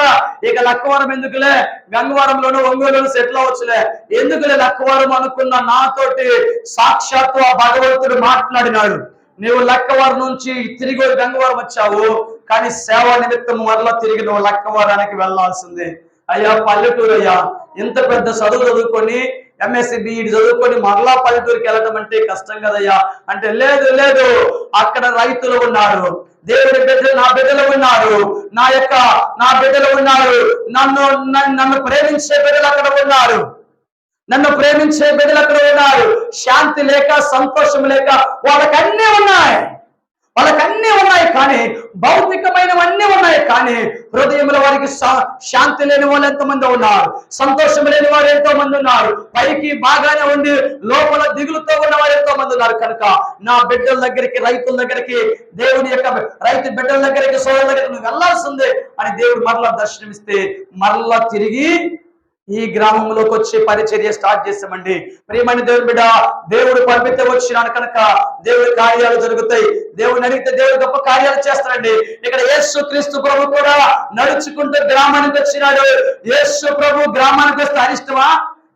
ఇక లక్కవరం ఎందుకులే, గంగవరంలోనూ ఒంగోలులోనూ సెటిల్ అవ్వచ్చులే, ఎందుకులే లక్కవరం అనుకున్న నాతోటి సాక్షాత్తు ఆ భగవంతుడు మాట్లాడినాడు. నువ్వు లక్కవరం నుంచి తిరిగి గంగవరం వచ్చావు, కానీ సేవ నిమిత్తం మరలా తిరిగి నువ్వు లక్కవరానికి వెళ్లాల్సిందే. అయ్యా పల్లెటూరు అయ్యా, ఇంత పెద్ద చదువు చదువుకొని ఎంఎస్సి బిఈడి చదువుకొని మరలా పల్లెటూరుకి వెళ్ళటం అంటే కష్టం కదయ్యా అంటే, లేదు లేదు, అక్కడ రైతులు ఉన్నారు, దేవుడి బిడ్డలు నా బిడ్డలు ఉన్నారు, నా బిడ్డలు ఉన్నారు, నన్ను ప్రేమించే బిడ్డలు అక్కడ ఉన్నారు, నన్ను ప్రేమించే బిడ్డలు అక్కడ ఉన్నారు. శాంతి లేక సంతోషం లేక వాళ్ళకన్నీ ఉన్నాయి, కానీ భౌతికమైనవన్నీ ఉన్నాయి, కానీ హృదయంలో వారికి శాంతి లేని వాళ్ళు ఎంతమంది ఉన్నారు, సంతోషం లేని వారు ఎంతో మంది ఉన్నారు, పైకి బాగానే ఉండి లోపల దిగులుతో ఉన్న వారు ఎంతో మంది ఉన్నారు. కనుక నా బిడ్డల దగ్గరికి, రైతుల దగ్గరికి, దేవుని యొక్క రైతు బిడ్డల దగ్గరికి, సోదరుల దగ్గరికి నువ్వు వెళ్లాల్సిందే అని దేవుడు మరలా దర్శనమిస్తే మరలా తిరిగి ఈ గ్రామంలోకి వచ్చి పరిచర్య స్టార్ట్ చేస్తామండి. ప్రియమైన దేవుని బిడ్డ, దేవుడు పంపితే వచ్చినాడు కనుక దేవుడి కార్యాలు జరుగుతాయి. దేవుడిని అడిగితే దేవుడు గొప్ప కార్యాలు చేస్తాడండి. ఇక్కడ యేసు క్రీస్తు ప్రభు కూడా నడుచుకుంటూ గ్రామానికి వచ్చినాడు. యేసు ప్రభు గ్రామానికి వస్తే అరిష్టమా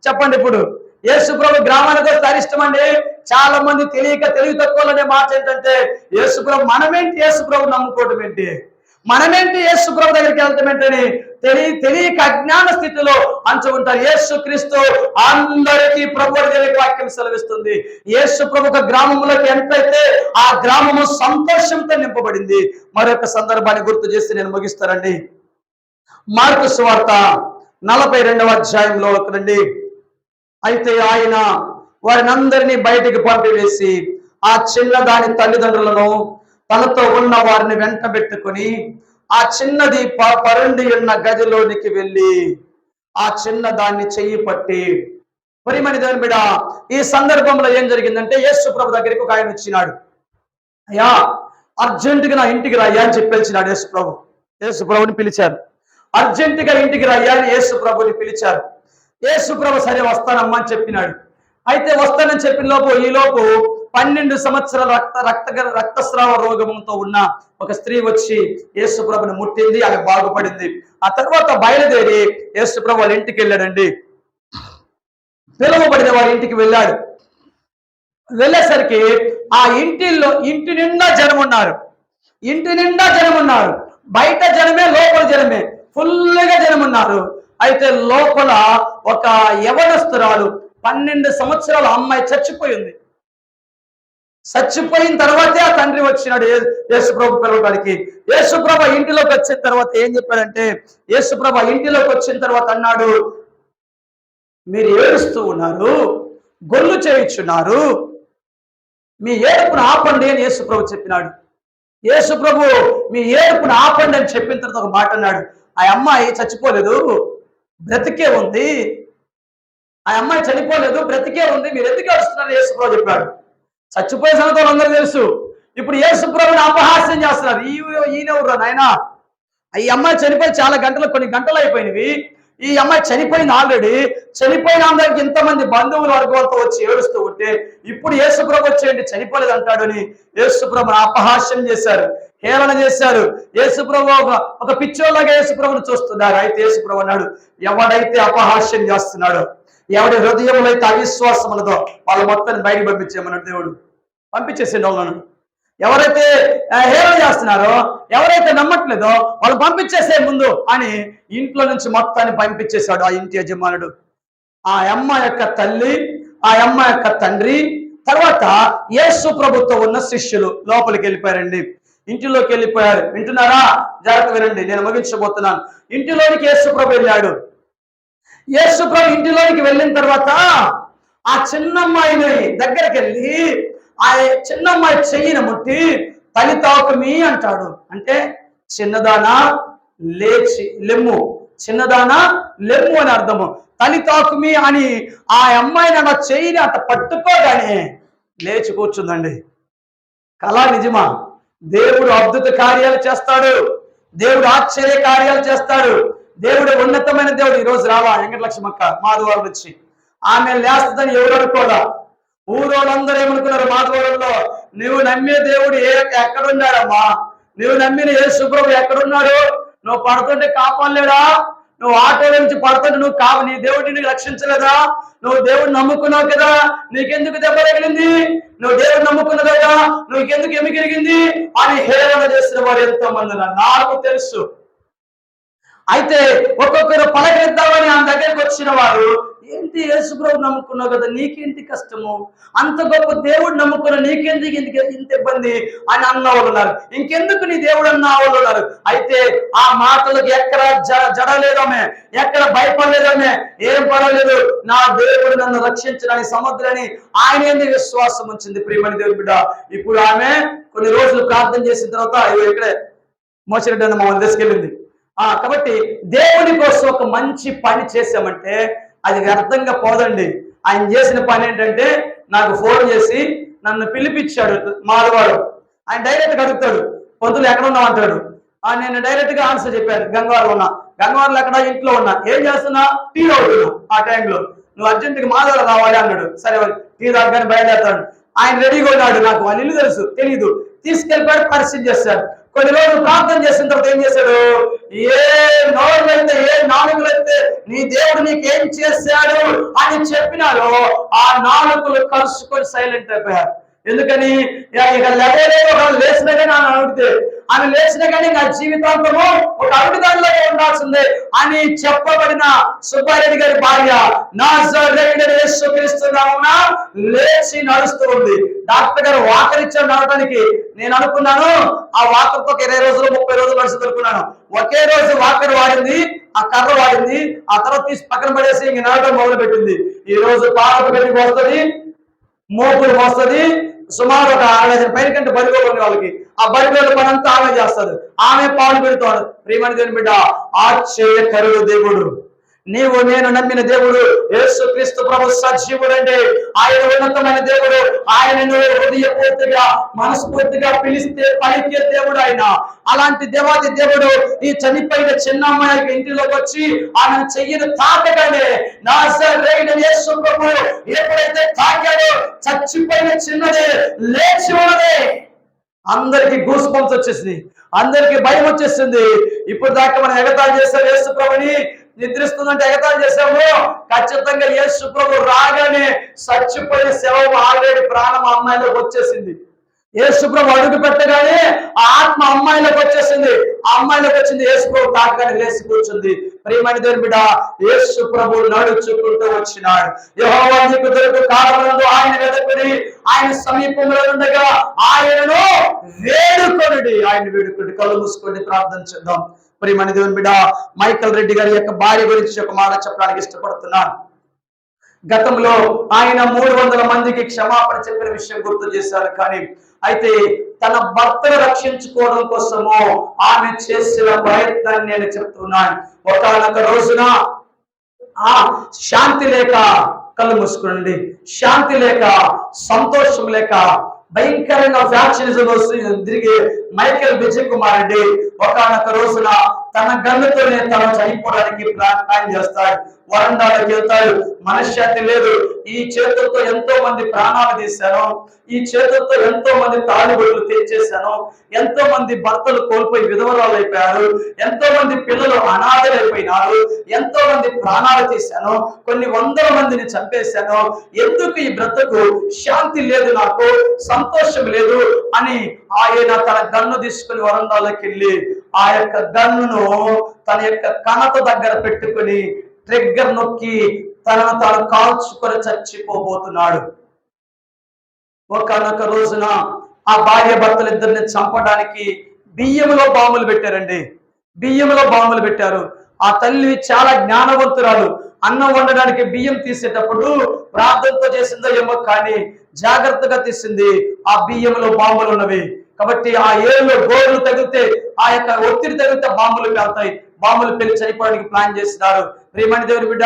చెప్పండి? ఇప్పుడు యేసు ప్రభు గ్రామానికి వస్తే అరిష్టం అండి. చాలా మంది తెలివి తక్కువలనే మాట ఏంటంటే, యేసు ప్రభు మనమేంటి యేసు ప్రభు నమ్ముకోవటం ఏంటి, మనమేంటి యేసు ప్రభు దగ్గరికి వెళ్తాం ఏంటని తెలియక అజ్ఞాన స్థితిలో అంచు ఉంటారు. యేసు క్రీస్తు అందరికీ ప్రభు దగ్గరికి వాక్యం సెలవిస్తుంది. యేసు ప్రభు ఒక గ్రామంలోకి ఎంతైతే ఆ గ్రామము సంతోషంతో నింపబడింది. మరొక సందర్భాన్ని గుర్తు చేసి నేను ముగిస్తానండి. మార్కు సువార్త 42వ అధ్యాయంలో రండి. అయితే ఆయన వారిని అందరినీ బయటికి పంపివేసి ఆ చిన్నదాని తల్లిదండ్రులను తనతో ఉన్న వారిని వెంటబెట్టుకుని ఆ చిన్నది పరుండి ఉన్న గదిలోనికి వెళ్ళి ఆ చిన్నదాన్ని చెయ్యి పట్టి, ప్రియమైన దేవుని బిడ్డ, ఈ సందర్భంలో ఏం జరిగిందంటే, యేసు ప్రభు దగ్గరికి ఒక ఆయన వచ్చినాడు. అయ్యా అర్జెంటుగా నా ఇంటికి రాయ్యా అని చెప్పేసినాడు యేసు ప్రభు. యేసు ప్రభుని పిలిచారు. అర్జెంటుగా ఇంటికి రాయ్యా అని యేసు ప్రభుని పిలిచారు. యేసు ప్రభు సరే వస్తానమ్మా అని చెప్పినాడు. అయితే వస్తానని చెప్పిన ఈలోపు 12 సంవత్సరాల రక్తస్రావ రోగంతో ఉన్న ఒక స్త్రీ వచ్చి యేసు ప్రభుని ముట్టింది, ఆమె బాగుపడింది. ఆ తర్వాత బయలుదేరి యేసు ప్రభు వాళ్ళ ఇంటికి వెళ్ళాడండి. పిలువబడిన వారి ఇంటికి వెళ్ళాడు. వెళ్ళేసరికి ఆ ఇంటి నిండా జనం ఉన్నారు. ఇంటి నిండా జనం ఉన్నారు. బయట జనమే, లోపల జనమే, ఫుల్గా జనం ఉన్నారు. అయితే లోపల ఒక యవనస్తురాలు 12 సంవత్సరాల అమ్మాయి చచ్చిపోయింది. చచ్చిపోయిన తర్వాతే ఆ తండ్రి వచ్చినాడు యేసుప్రభు పిలవడానికి. యేసుప్రభు ఇంటిలోకి వచ్చిన తర్వాత ఏం చెప్పాడంటే, యేసుప్రభు ఇంటిలోకి వచ్చిన తర్వాత అన్నాడు, మీరు ఏడుస్తూ ఉన్నారు, గొల్లు చేయుచున్నారు, మీ ఏడుపును ఆపండి అని యేసుప్రభు చెప్పినాడు. యేసుప్రభు మీ ఏడుపును ఆపండి అని చెప్పిన తర్వాత ఒక మాట అన్నాడు, ఆ అమ్మాయి చచ్చిపోలేదు, బ్రతికే ఉంది, ఆ అమ్మాయి చనిపోలేదు, బ్రతికే ఉంది, మీరు ఎందుకు ఏడుస్తున్నారు యేసుప్రభు చెప్పాడు. చచ్చిపోయే సంగతులు అందరూ తెలుసు. ఇప్పుడు యేసుప్రభుని అపహాస్యం చేస్తున్నారు. ఈయనెవరు నాయనా, ఈ అమ్మాయి చనిపోయి చాలా కొన్ని గంటలు అయిపోయినవి, ఈ అమ్మాయి చనిపోయింది ఆల్రెడీ, చనిపోయిన అందరికి ఇంతమంది బంధువుల వర్గాలతో వచ్చి ఏడుస్తూ ఉంటే ఇప్పుడు యేసుప్రభు వచ్చేయండి చనిపోలేదు అంటాడని యేసుప్రభుని అపహాస్యం చేశారు, హేళన చేశారు. యేసుప్రభు ఒక పిచ్చోళ్ళగా యేసుప్రభుని చూస్తున్నారు. అయితే యేసుప్రభు అన్నాడు, ఎవడైతే అపహాస్యం చేస్తున్నాడో, ఎవడి హృదయంలో అయితే అవిశ్వాసం ఉన్నదో వాళ్ళ మొత్తాన్ని బయటకు పంపించేయమన్నాడు దేవుడు. పంపించేసేయండి వాళ్ళను. ఎవరైతే హేళన చేస్తున్నారో, ఎవరైతే నమ్మట్లేదో వాళ్ళు పంపించేసే ముందు అని ఇంట్లో నుంచి మొత్తాన్ని పంపించేశాడు ఆ ఇంటి యజమానుడు. ఆ అమ్మ యొక్క తల్లి, ఆ అమ్మ యొక్క తండ్రి, తర్వాత యేసు ప్రభుతో ఉన్న శిష్యులు లోపలికి వెళ్ళిపోయారండి. ఇంటిలోకి వెళ్ళిపోయారు. వింటున్నారా? జాగ్రత్త వినండి, నేను ముగించబోతున్నాను. ఇంటిలోనికి యేసు ప్రభు వెళ్ళాడు. యేసు ప్రభు ఇంటిలోనికి వెళ్ళిన తర్వాత ఆ చిన్నమ్మాయిని దగ్గరికి వెళ్ళి ఆ చిన్నమ్మాయి చెయ్యిని ముట్టి తలి తాకుమి అంటాడు. అంటే చిన్నదానా లేచి లెమ్ము, చిన్నదానా లెమ్ము అని అర్థము. తలి తాకుమి అని ఆ అమ్మాయిని అలా చెయ్యిని అట్ట పట్టుకోగానే లేచి కూర్చుందండి. కళ నిజమా? దేవుడు అద్భుత కార్యాలు చేస్తాడు, దేవుడు ఆశ్చర్య కార్యాలు చేస్తాడు. దేవుడు ఉన్నతమైన దేవుడు. ఈరోజు రావా వెంకటలక్ష్మక్క మాధవారం వచ్చి ఆమె లేస్తుందని ఎవరు అనుకోదా? ఊరోళ్ళందరూ ఏమనుకున్నారు మాధవరంలో, నువ్వు నమ్మే దేవుడు ఎక్కడున్నాడమ్మా, నువ్వు నమ్మిన యేసుప్రభు ఎక్కడున్నాడు, నువ్వు పడుతుంటే కాపాడలేడా, నువ్వు ఆటోలో నుంచి పడుతుంటే నువ్వు నీ దేవుడిని నీకు రక్షించలేదా, నువ్వు దేవుడిని నమ్ముకున్నావు కదా, నీకెందుకు దెబ్బ తగిలింది, నువ్వు దేవుడిని నమ్ముకున్నావు కదా, నువ్వుకెందుకు ఎమిగిరిగింది అని హేళన చేసిన వారు ఎంతో మంది నాకు తెలుసు. అయితే ఒక్కొక్కరు పలకరిద్దామని ఆమె దగ్గరికి వచ్చిన వారు, ఏంటి యేసుప్రభు నమ్ముకున్నావు కదా, నీకేంటి కష్టము, అంత గొప్ప దేవుడు నమ్ముకున్నా నీకెందుకు ఇంత ఇబ్బంది అని అన్నవాళ్ళు ఉన్నారు. ఇంకెందుకు నీ దేవుడు అన్న వాళ్ళు ఉన్నారు. అయితే ఆ మాటలకు ఎక్కడ జడలేదమే, ఎక్కడ భయపడలేదమే, ఏం పడలేదు, నా దేవుడు నన్ను రక్షించడానికి సముద్రాన్ని ఆయన ఏంది విశ్వాసం ఉంచింది. ప్రియమణి దేవుడి బిడ్డ, ఇప్పుడు ఆమె కొన్ని రోజులు ప్రార్థన చేసిన తర్వాత ఇక్కడే మోసిరెడ్డి అన్న మమ్మల్ని తీసుకెళ్ళింది. కాబట్టి దేవుని కోసం ఒక మంచి పని చేసామంటే అది వ్యర్థంగా పోదండి. ఆయన చేసిన పని ఏంటంటే నాకు ఫోన్ చేసి నన్ను పిలిపించాడు మాధవాడు. ఆయన డైరెక్ట్గా అడుగుతాడు, పొద్దులు ఎక్కడ ఉన్నావు అంటాడు. నేను డైరెక్ట్గా ఆన్సర్ చెప్పాను, గంగవారం ఉన్నా. గంగవారంలో ఎక్కడ? ఇంట్లో ఉన్నా. ఏం చేస్తున్నా? టీ తాగుతున్నా. ఆ టైంలో నువ్వు అర్జెంటుగా మాధవాడు రావాలి అన్నాడు. సరే టీ తాగగానే బయలుదేరుతాడు. ఆయన రెడీగా ఉన్నాడు. నాకు వాళ్ళ ఇల్లు తెలుసు, తెలీదు. తీసుకెళ్ళిపోయాడు, పరిస్థితి చేస్తాడు. కొన్ని రోజులు ప్రార్థన చేసిన తర్వాత ఏం చేశాడు, ఏ నోరులైతే ఏ నాలుగులైతే నీ దేవుడు నీకేం చేశాడు అని చెప్పినారో ఆ నాలుగులు కలుసుకొని సైలెంట్ అయిపోయారు. ఎందుకని? ఇక లేచినా కానీ ఆమె అడిగితే, ఆమె లేచినా కానీ నా జీవితాంతము ఒక అడుగుదానిలో ఉండాల్సిందే అని చెప్పబడిన సుబ్బారెడ్డి గారి భార్య నాజరేయుడైన యేసుక్రీస్తు నామమున లేచి నడుస్తూ ఉంది. డాక్టర్ గారు వాకర్ ఇచ్చారు నడవడానికి. నేను అనుకున్నాను ఆ వాకర్తో 20 రోజులు 30 రోజులు నడుస్తుంది అనుకున్నాను. ఒకే రోజు వాకర్ వాడింది, ఆ కర్ర వాడింది, ఆ తర్వాత తీసి పక్కన పడేసి ఇంక నడవడం మొదలు పెట్టింది. ఈ రోజు పాలకు పెట్టి వస్తుంది, మోపులు మోస్తుంది. సుమారు ఒక 60 పైన కంటే బడిగోలు ఉంది వాళ్ళకి. ఆ బడిగోలు పని అంతా ఆమె చేస్తారు, ఆమె పాలు పెడతాడు. ప్రియమణి దేవుని బిడ్డ, ఆశ్చర్యకరుడు దేవుడు. నీవు నేను నమ్మిన దేవుడు యేసుక్రీస్తు ప్రభు సజీవుడండి. ఆయన ఉన్నతమైన దేవుడు. ఆయన హృదయపూర్తిగా మనస్ఫూర్తిగా పిలిస్తే పలికే దేవుడు ఆయన. అలాంటి దేవాది దేవుడు ఈ చనిపోయిన చిన్న అమ్మాయి ఇంటిలోకి వచ్చి ఆయన చెయ్యిని తాకగానే నాజరేయుడైన యేసు ప్రభు ఎప్పుడైతే తాకాడో చచ్చిపోయిన చిన్నదే లేచి ఉన్నదే. అందరికి గూస్ బంప్స్ వచ్చేసింది, అందరికి భయం వచ్చేసింది. ఇప్పుడు దాకా మనం ఎగతాళి చేస్తారు యేసు ప్రభుని, నిద్రిస్తుందంటే ఎగతాళి చేశాము. ఖచ్చితంగా యేసు ప్రభు రాగానే చచ్చిపోయే శవం ఆల్రెడీ ప్రాణం అమ్మాయిలోకి వచ్చేసింది. యేసు ప్రభు అడుగు పెట్టగానే ఆ ఆత్మ అమ్మాయిలోకి వచ్చేసింది. ఆ అమ్మాయిలోకి వచ్చింది, యేసు ప్రభు తాకగానే లేచి కూర్చుంది. ప్రియమైన దేవుని బిడ్డ, యేసు ప్రభు నడుచుకుంటూ వచ్చినాడు. యెహోవా నీకు దొరకు కాలమందు ఆయన వెదకుడి, ఆయన సమీపంలో ఉండగా ఆయనను వేడుకొనుడి. ఆయన వేడుకొనుడి. కళ్ళు మూసుకొని ప్రార్థన చేద్దాం. ప్రియమైన దేవుని బిడ్డ, మైకల్ రెడ్డి గారి యొక్క భార్య గురించి ఒక మాట చెప్పడానికి ఇష్టపడుతున్నాను. గతంలో ఆయన 300 మందికి క్షమాపణ చెప్పిన విషయం గుర్తు చేశారు. కానీ అయితే తన భర్తను రక్షించుకోవడం కోసము ఆమె చేసిన ప్రయత్నాన్ని నేను చెప్తున్నాను. ఒకనొక రోజున ఆ శాంతి లేక, కళ్ళు మూసుకోండి, శాంతి లేక, సంతోషం లేక, భయంకరంగా ఫ్యాక్షనిజం తిరిగి మైకేల్ విజయ్ కుమార్ రెడ్డి ఒకనొక రోజున తన గన్నుతోనే తను చనిపోవడానికి ప్లాన్ చేస్తాడు. వరండాలోకి వెళ్తాడు. మనశ్శాంతి లేదు. ఈ చేతులతో ఎంతో మంది ప్రాణాలు తీశాను, ఈ చేతులతో ఎంతో మంది తాళిబొట్లు తెచ్చేశాను, ఎంతో మంది భర్తలు కోల్పోయి విధవరాలు అయిపోయారు, ఎంతో మంది పిల్లలు అనాథలైపోయినారు, ఎంతో మంది ప్రాణాలు తీశాను, కొన్ని 100 మందిని చంపేశాను. ఎందుకు ఈ బ్రతుకు? శాంతి లేదు, నాకు సంతోషం లేదు అని ఆయన తన గన్ను తీసుకుని వరండాలోకి వెళ్ళి ఆ యొక్క గన్నును తన యొక్క కణత దగ్గర పెట్టుకుని ట్రిగ్గర్ నొక్కి తనను తాను కాల్చుకొని చచ్చిపోబోతున్నాడు. ఒకనొక రోజున ఆ భార్య భర్తలు ఇద్దరిని చంపడానికి బియ్యంలో బాంబులు పెట్టారండి. బియ్యంలో బాంబులు పెట్టారు. ఆ తల్లి చాలా జ్ఞానవంతురాలు. అన్నం వండడానికి బియ్యం తీసేటప్పుడు ప్రార్థనతో చేసిందో ఏమో కానీ జాగ్రత్తగా తీసింది. ఆ బియ్యంలో బాంబులు ఉన్నవి కాబట్టి ఆ ఏరులో గోర్లు తగిలితే, ఆ యొక్క ఒత్తిడి తగిలితే బాంబులు పేలుతాయి. బాంబులు పెళ్లి చనిపోవడానికి ప్లాన్ చేస్తున్నారు. ప్రియమైన దేవుని బిడ్డ,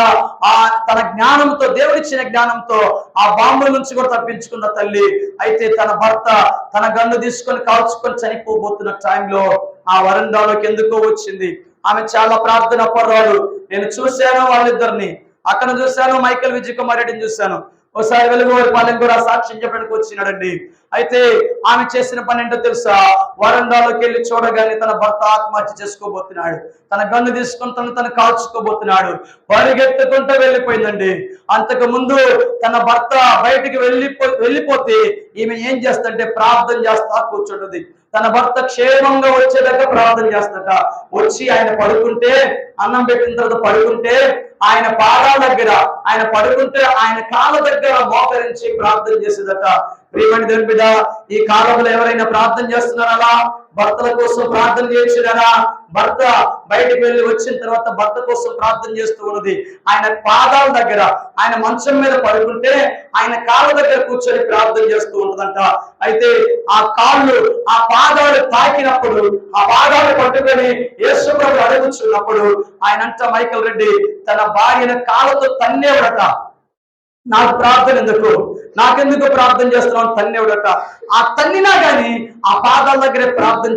ఆ తన జ్ఞానంతో, దేవుడిచ్చిన జ్ఞానంతో ఆ బాంబుల నుంచి కూడా తప్పించుకున్న తల్లి. అయితే తన భర్త తన గన్ను తీసుకొని కాల్చుకొని చనిపోబోతున్న టైంలో ఆ వరండాలోకి ఎందుకో వచ్చింది. ఆమె చాలా ప్రార్థన పర్వాలు. నేను చూశాను వాళ్ళిద్దరిని, అక్కడ చూశాను మైకేల్ విజయ్ కుమార్ రెడ్డిని చూశాను. ఒకసారి వెలుగువారి పాలెం కూడా సాక్ష్యం చెప్పడానికి వచ్చినాడండి. అయితే ఆమె చేసిన పని ఏంటో తెలుసా? వరండాలోకి వెళ్ళి చూడగానే తన భర్త ఆత్మహత్య చేసుకోబోతున్నాడు. తన గన్ను తీసుకుని తను కాల్చుకోబోతున్నాడు. పరిగెత్తుకుంటూ వెళ్ళిపోయిందండి. అంతకు ముందు తన భర్త బయటికి వెళ్ళిపోతే ఈమె ఏం చేస్తుంటే ప్రార్థన చేస్తా కూర్చుంటుంది. తన భర్త క్షేమంగా వచ్చేదాకా ప్రార్థన చేస్తట. వచ్చి ఆయన పడుకుంటే, అన్నం పెట్టిన తర్వాత పడుకుంటే ఆయన పాదాల దగ్గర, ఆయన పడుకుంటే ఆయన కాళ్ళ దగ్గర మోకరించి ప్రార్థన చేసేదట. ప్రియమైన దేవుని బిడ్డ, ఈ కాలంలో ఎవరైనా ప్రార్థన చేస్తున్నారా? భర్తల కోసం ప్రార్థన చేయొచ్చురా? భర్త బయటికి వెళ్ళి వచ్చిన తర్వాత భర్త కోసం ప్రార్థన చేస్తూ ఉన్నది. ఆయన పాదాల దగ్గర, ఆయన మంచం మీద పడుకుంటే ఆయన కాళ్ళ దగ్గర కూర్చొని ప్రార్థన చేస్తూ ఉంటుందంట. అయితే ఆ కాళ్ళు, ఆ పాదాలు తాకినప్పుడు, ఆ పాదాలు పట్టుకొని యేసు ప్రభు అడుగుచున్నప్పుడు ఆయనంట మైకేల్ రెడ్డి తన భార్యను కాళ్ళతో తన్నేవడట. నాకు ప్రార్థన ఎందుకు, నాకెందుకు ప్రార్థన చేస్తున్నావు తన్నేవుడట. ఆ తన్నినా గాని ఆ పాదాల దగ్గరే ప్రార్థన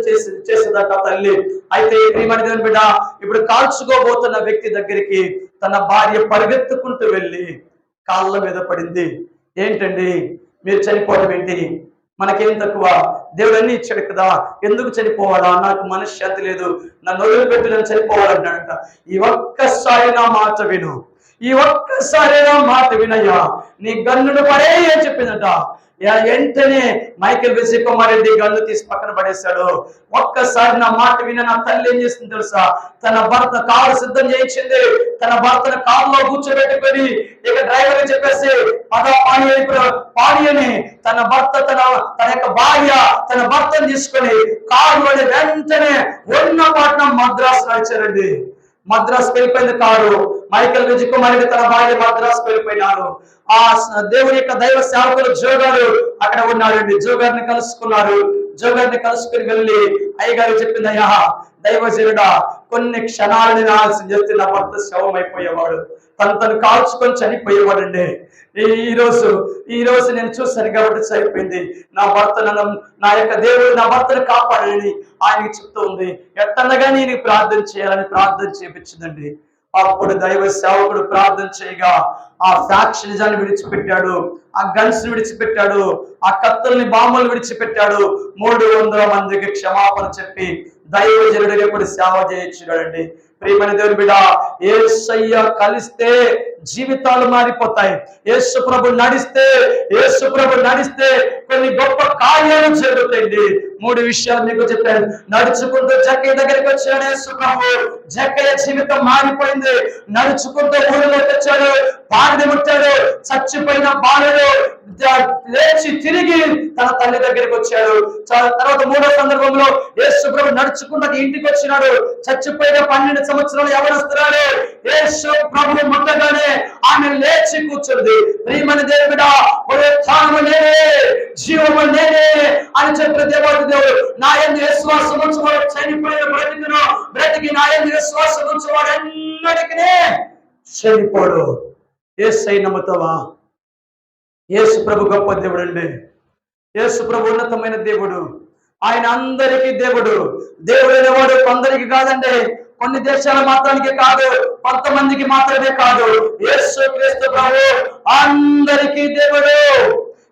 చేసేదట తల్లి. అయితే ప్రియమైన దేవుని బిడ్డ, ఇప్పుడు కాల్చుకోబోతున్న వ్యక్తి దగ్గరికి తన భార్య పరిగెత్తుకుంటూ వెళ్ళి కాళ్ళ మీద పడింది. ఏంటండి మీరు చనిపోవడం ఏంటి? మనకేం తక్కువ? దేవుడు అన్ని ఇచ్చాడు కదా, ఎందుకు చనిపోవాలా? నాకు మనశ్శాంతి లేదు, నన్ను వదిలిపెట్టి నన్ను చనిపోవాలన్నాడట. ఈ ఒక్కసారి నా మాట విను, ఈ ఒక్కసారి నా మాట వినయ్యా, నీ గన్నును పడే అని చెప్పిందట. వెంటనే మైకేల్ విజయ్ కుమార్ రెడ్డి గన్ను తీసి పక్కన పడేశాడు. ఒక్కసారి నా మాట విన నా తల్లి ఏం చేస్తుంది తెలుసా? తన భర్త కారు సిద్ధం చేయించింది. తన భర్తను కారులో కూర్చోబెట్టుకొని ఇక డ్రైవర్ చెప్పేసి పాడి అని తన భర్త తన యొక్క భార్య తన భర్తను తీసుకొని కారులోని వెంటనే ఉన్నపట్నం మద్రాసు నడిచారండి. మద్రాసు వెళ్ళిపోయింది కారు. మైకేల్ విజయ్ కుమార్ రెడ్డి తన భార్య మద్రాసు వెళ్ళిపోయినారు. ఆ దేవుని యొక్క దైవ సేవకులు జోగారు అక్కడ ఉన్నారండి. జోగారిని కలుసుకున్నారు. జోగారిని కలుసుకుని వెళ్ళి అయ్యగారు చెప్పింది, అయ్యా దైవజనుడా, కొన్ని క్షణాలని ఆలస్యం చేస్తే నా భర్త శవం అయిపోయేవాడు, తను కాల్చుకొని చనిపోయేవాడండి. ఈ రోజు నేను చూశాను కాబట్టి సరిపోయింది. నా భర్త నా యొక్క దేవుడు నా భర్తను కాపాడని ఆయనకి చెప్తూ ఉంది. ఎట్టనగా నేను ప్రార్థన చేయాలని ప్రార్థన చేపించిందండి. అప్పుడు దైవ సేవకుడు ప్రార్థన చేయగా ఆ ఫ్యాక్షనిజాన్ని విడిచిపెట్టాడు, ఆ గన్స్ విడిచిపెట్టాడు, ఆ కత్తుల్ని బాంబులు విడిచిపెట్టాడు. 300 మందికి క్షమాపణ చెప్పి దైవజనుడిగా కూడా సేవ చేయించున్నాడండి. ప్రియమైన దేవుని బిడ్డ, యేసయ్య కలిస్తే జీవితాలు మారిపోతాయి. యేసు ప్రభు నడిస్తే కొన్ని గొప్ప కార్యాలు జరుగుతాయండి. 3 విషయాలు మీకు చెప్పాను. నడుచుకుంటూ జక్కయ్య దగ్గరికి వచ్చాడు యేసు ప్రభు. జక్కయ్య జీవితం మారిపోయింది. నడుచుకుంటూ ఊరిలోకి వచ్చాడు, పాడిని ముట్టాడు. చచ్చిపోయిన బాలుడు లేచి తిరిగి తన తల్లి దగ్గరికి వచ్చాడు. తర్వాత 3వ సందర్భంలో యేసు ప్రభు నడుచుకుంటూ ఇంటికి వచ్చినాడు. చచ్చిపోయిన 12 సంవత్సరాలు యవనస్తురాలు యేసు ప్రభు ముట్టగానే ఆమె లేచి కూర్చుంది. ప్రియమైన దేవుని బిడ్డ, పునరుత్థానము నేనే, జీవము నేనే అని చెప్పిన దేవాది దేవుడు, నా యందు విశ్వాసం ఉంచువాడు చనిపోయిన బ్రతికి నా యందు విశ్వాసం ఉంచువాడు ఎన్నటికీ చనిపోడు. యేసయ్య నమ్ముతావా? యేసు ప్రభు గొప్ప దేవుడు అండి. యేసు ప్రభు ఉన్నతమైన దేవుడు. ఆయన అందరికీ దేవుడు. దేవుడు అనేవాడు కొందరికి కాదండి, కొన్ని దేశాల మాత్రానికి కాదు, కొంతమందికి మాత్రమే కాదు. యేసు క్రీస్తు ప్రభు అందరికీ దేవుడు.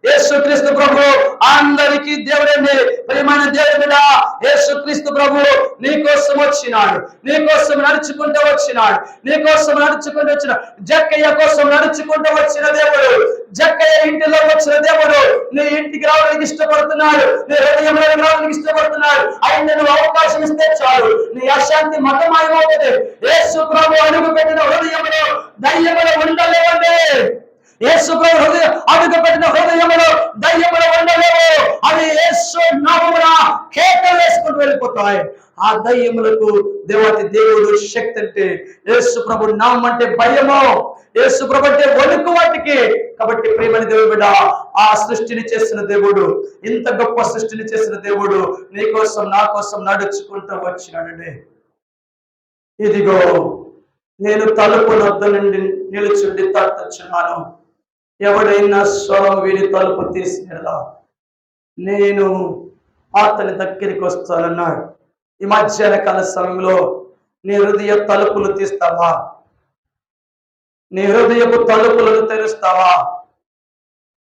యేసు క్రీస్తు ప్రభు అందరికీ దేవుడండి. ప్రియమైన దేవుని బిడ్డ, యేసు క్రీస్తు ప్రభు నీ కోసం వచ్చినాడు, నీ కోసం నడుచుకుంటూ వచ్చినాడు, నీ కోసం నడుచుకుంటూ వచ్చిన జక్కయ్య కోసం నడుచుకుంటూ వచ్చిన దేవుడు. జక్కయ్య ఇంటిలో వచ్చిన దేవుడు నీ ఇంటికి రావడానికి ఇష్టపడుతున్నాడు, నీ హృదయంలో రావడానికి ఇష్టపడుతున్నాడు. ఆయన నువ్వు అవకాశం ఇస్తే చాలు, నీ అశాంతి మతమాయమవుతుంది. యేసు ప్రభు అడుగు పెట్టిన హృదయంలో దయ్యములు ఉండలేవండి. యేసు ప్రభు అడుగు పెట్టిన హృదయంలో దయ్యములు ఉండలేవు. అవి యేసు నామమున కేకలు వేసుకుంటూ వెళ్ళిపోతాయి. ఆ దయ్యములకు దేవాతి దేవుడు శక్తి అంటే యేసు ప్రభు నామం అంటే భయము, యేసు ప్రభు అంటే వణుకు వాటికి. కాబట్టి ప్రియమైన దేవుడు బిడ్డ, ఆ సృష్టిని చేసిన దేవుడు, ఇంత గొప్ప సృష్టిని చేసిన దేవుడు నీ కోసం నా కోసం నడుచుకుంటూ వచ్చినాడండి. ఇదిగో నేను తలుపు వద్ద నుండి నిలుచుండి తట్టుచున్నాను, ఎవడైనా స్వరం విని తలుపు తీసినలా నేను అతని దగ్గరికి వస్తానన్నాడు. ఈ మధ్యాహ్న కాల సమయంలో నీ హృదయ తలుపులు తీస్తావా? నీ హృదయపు తలుపులను తెరుస్తావా?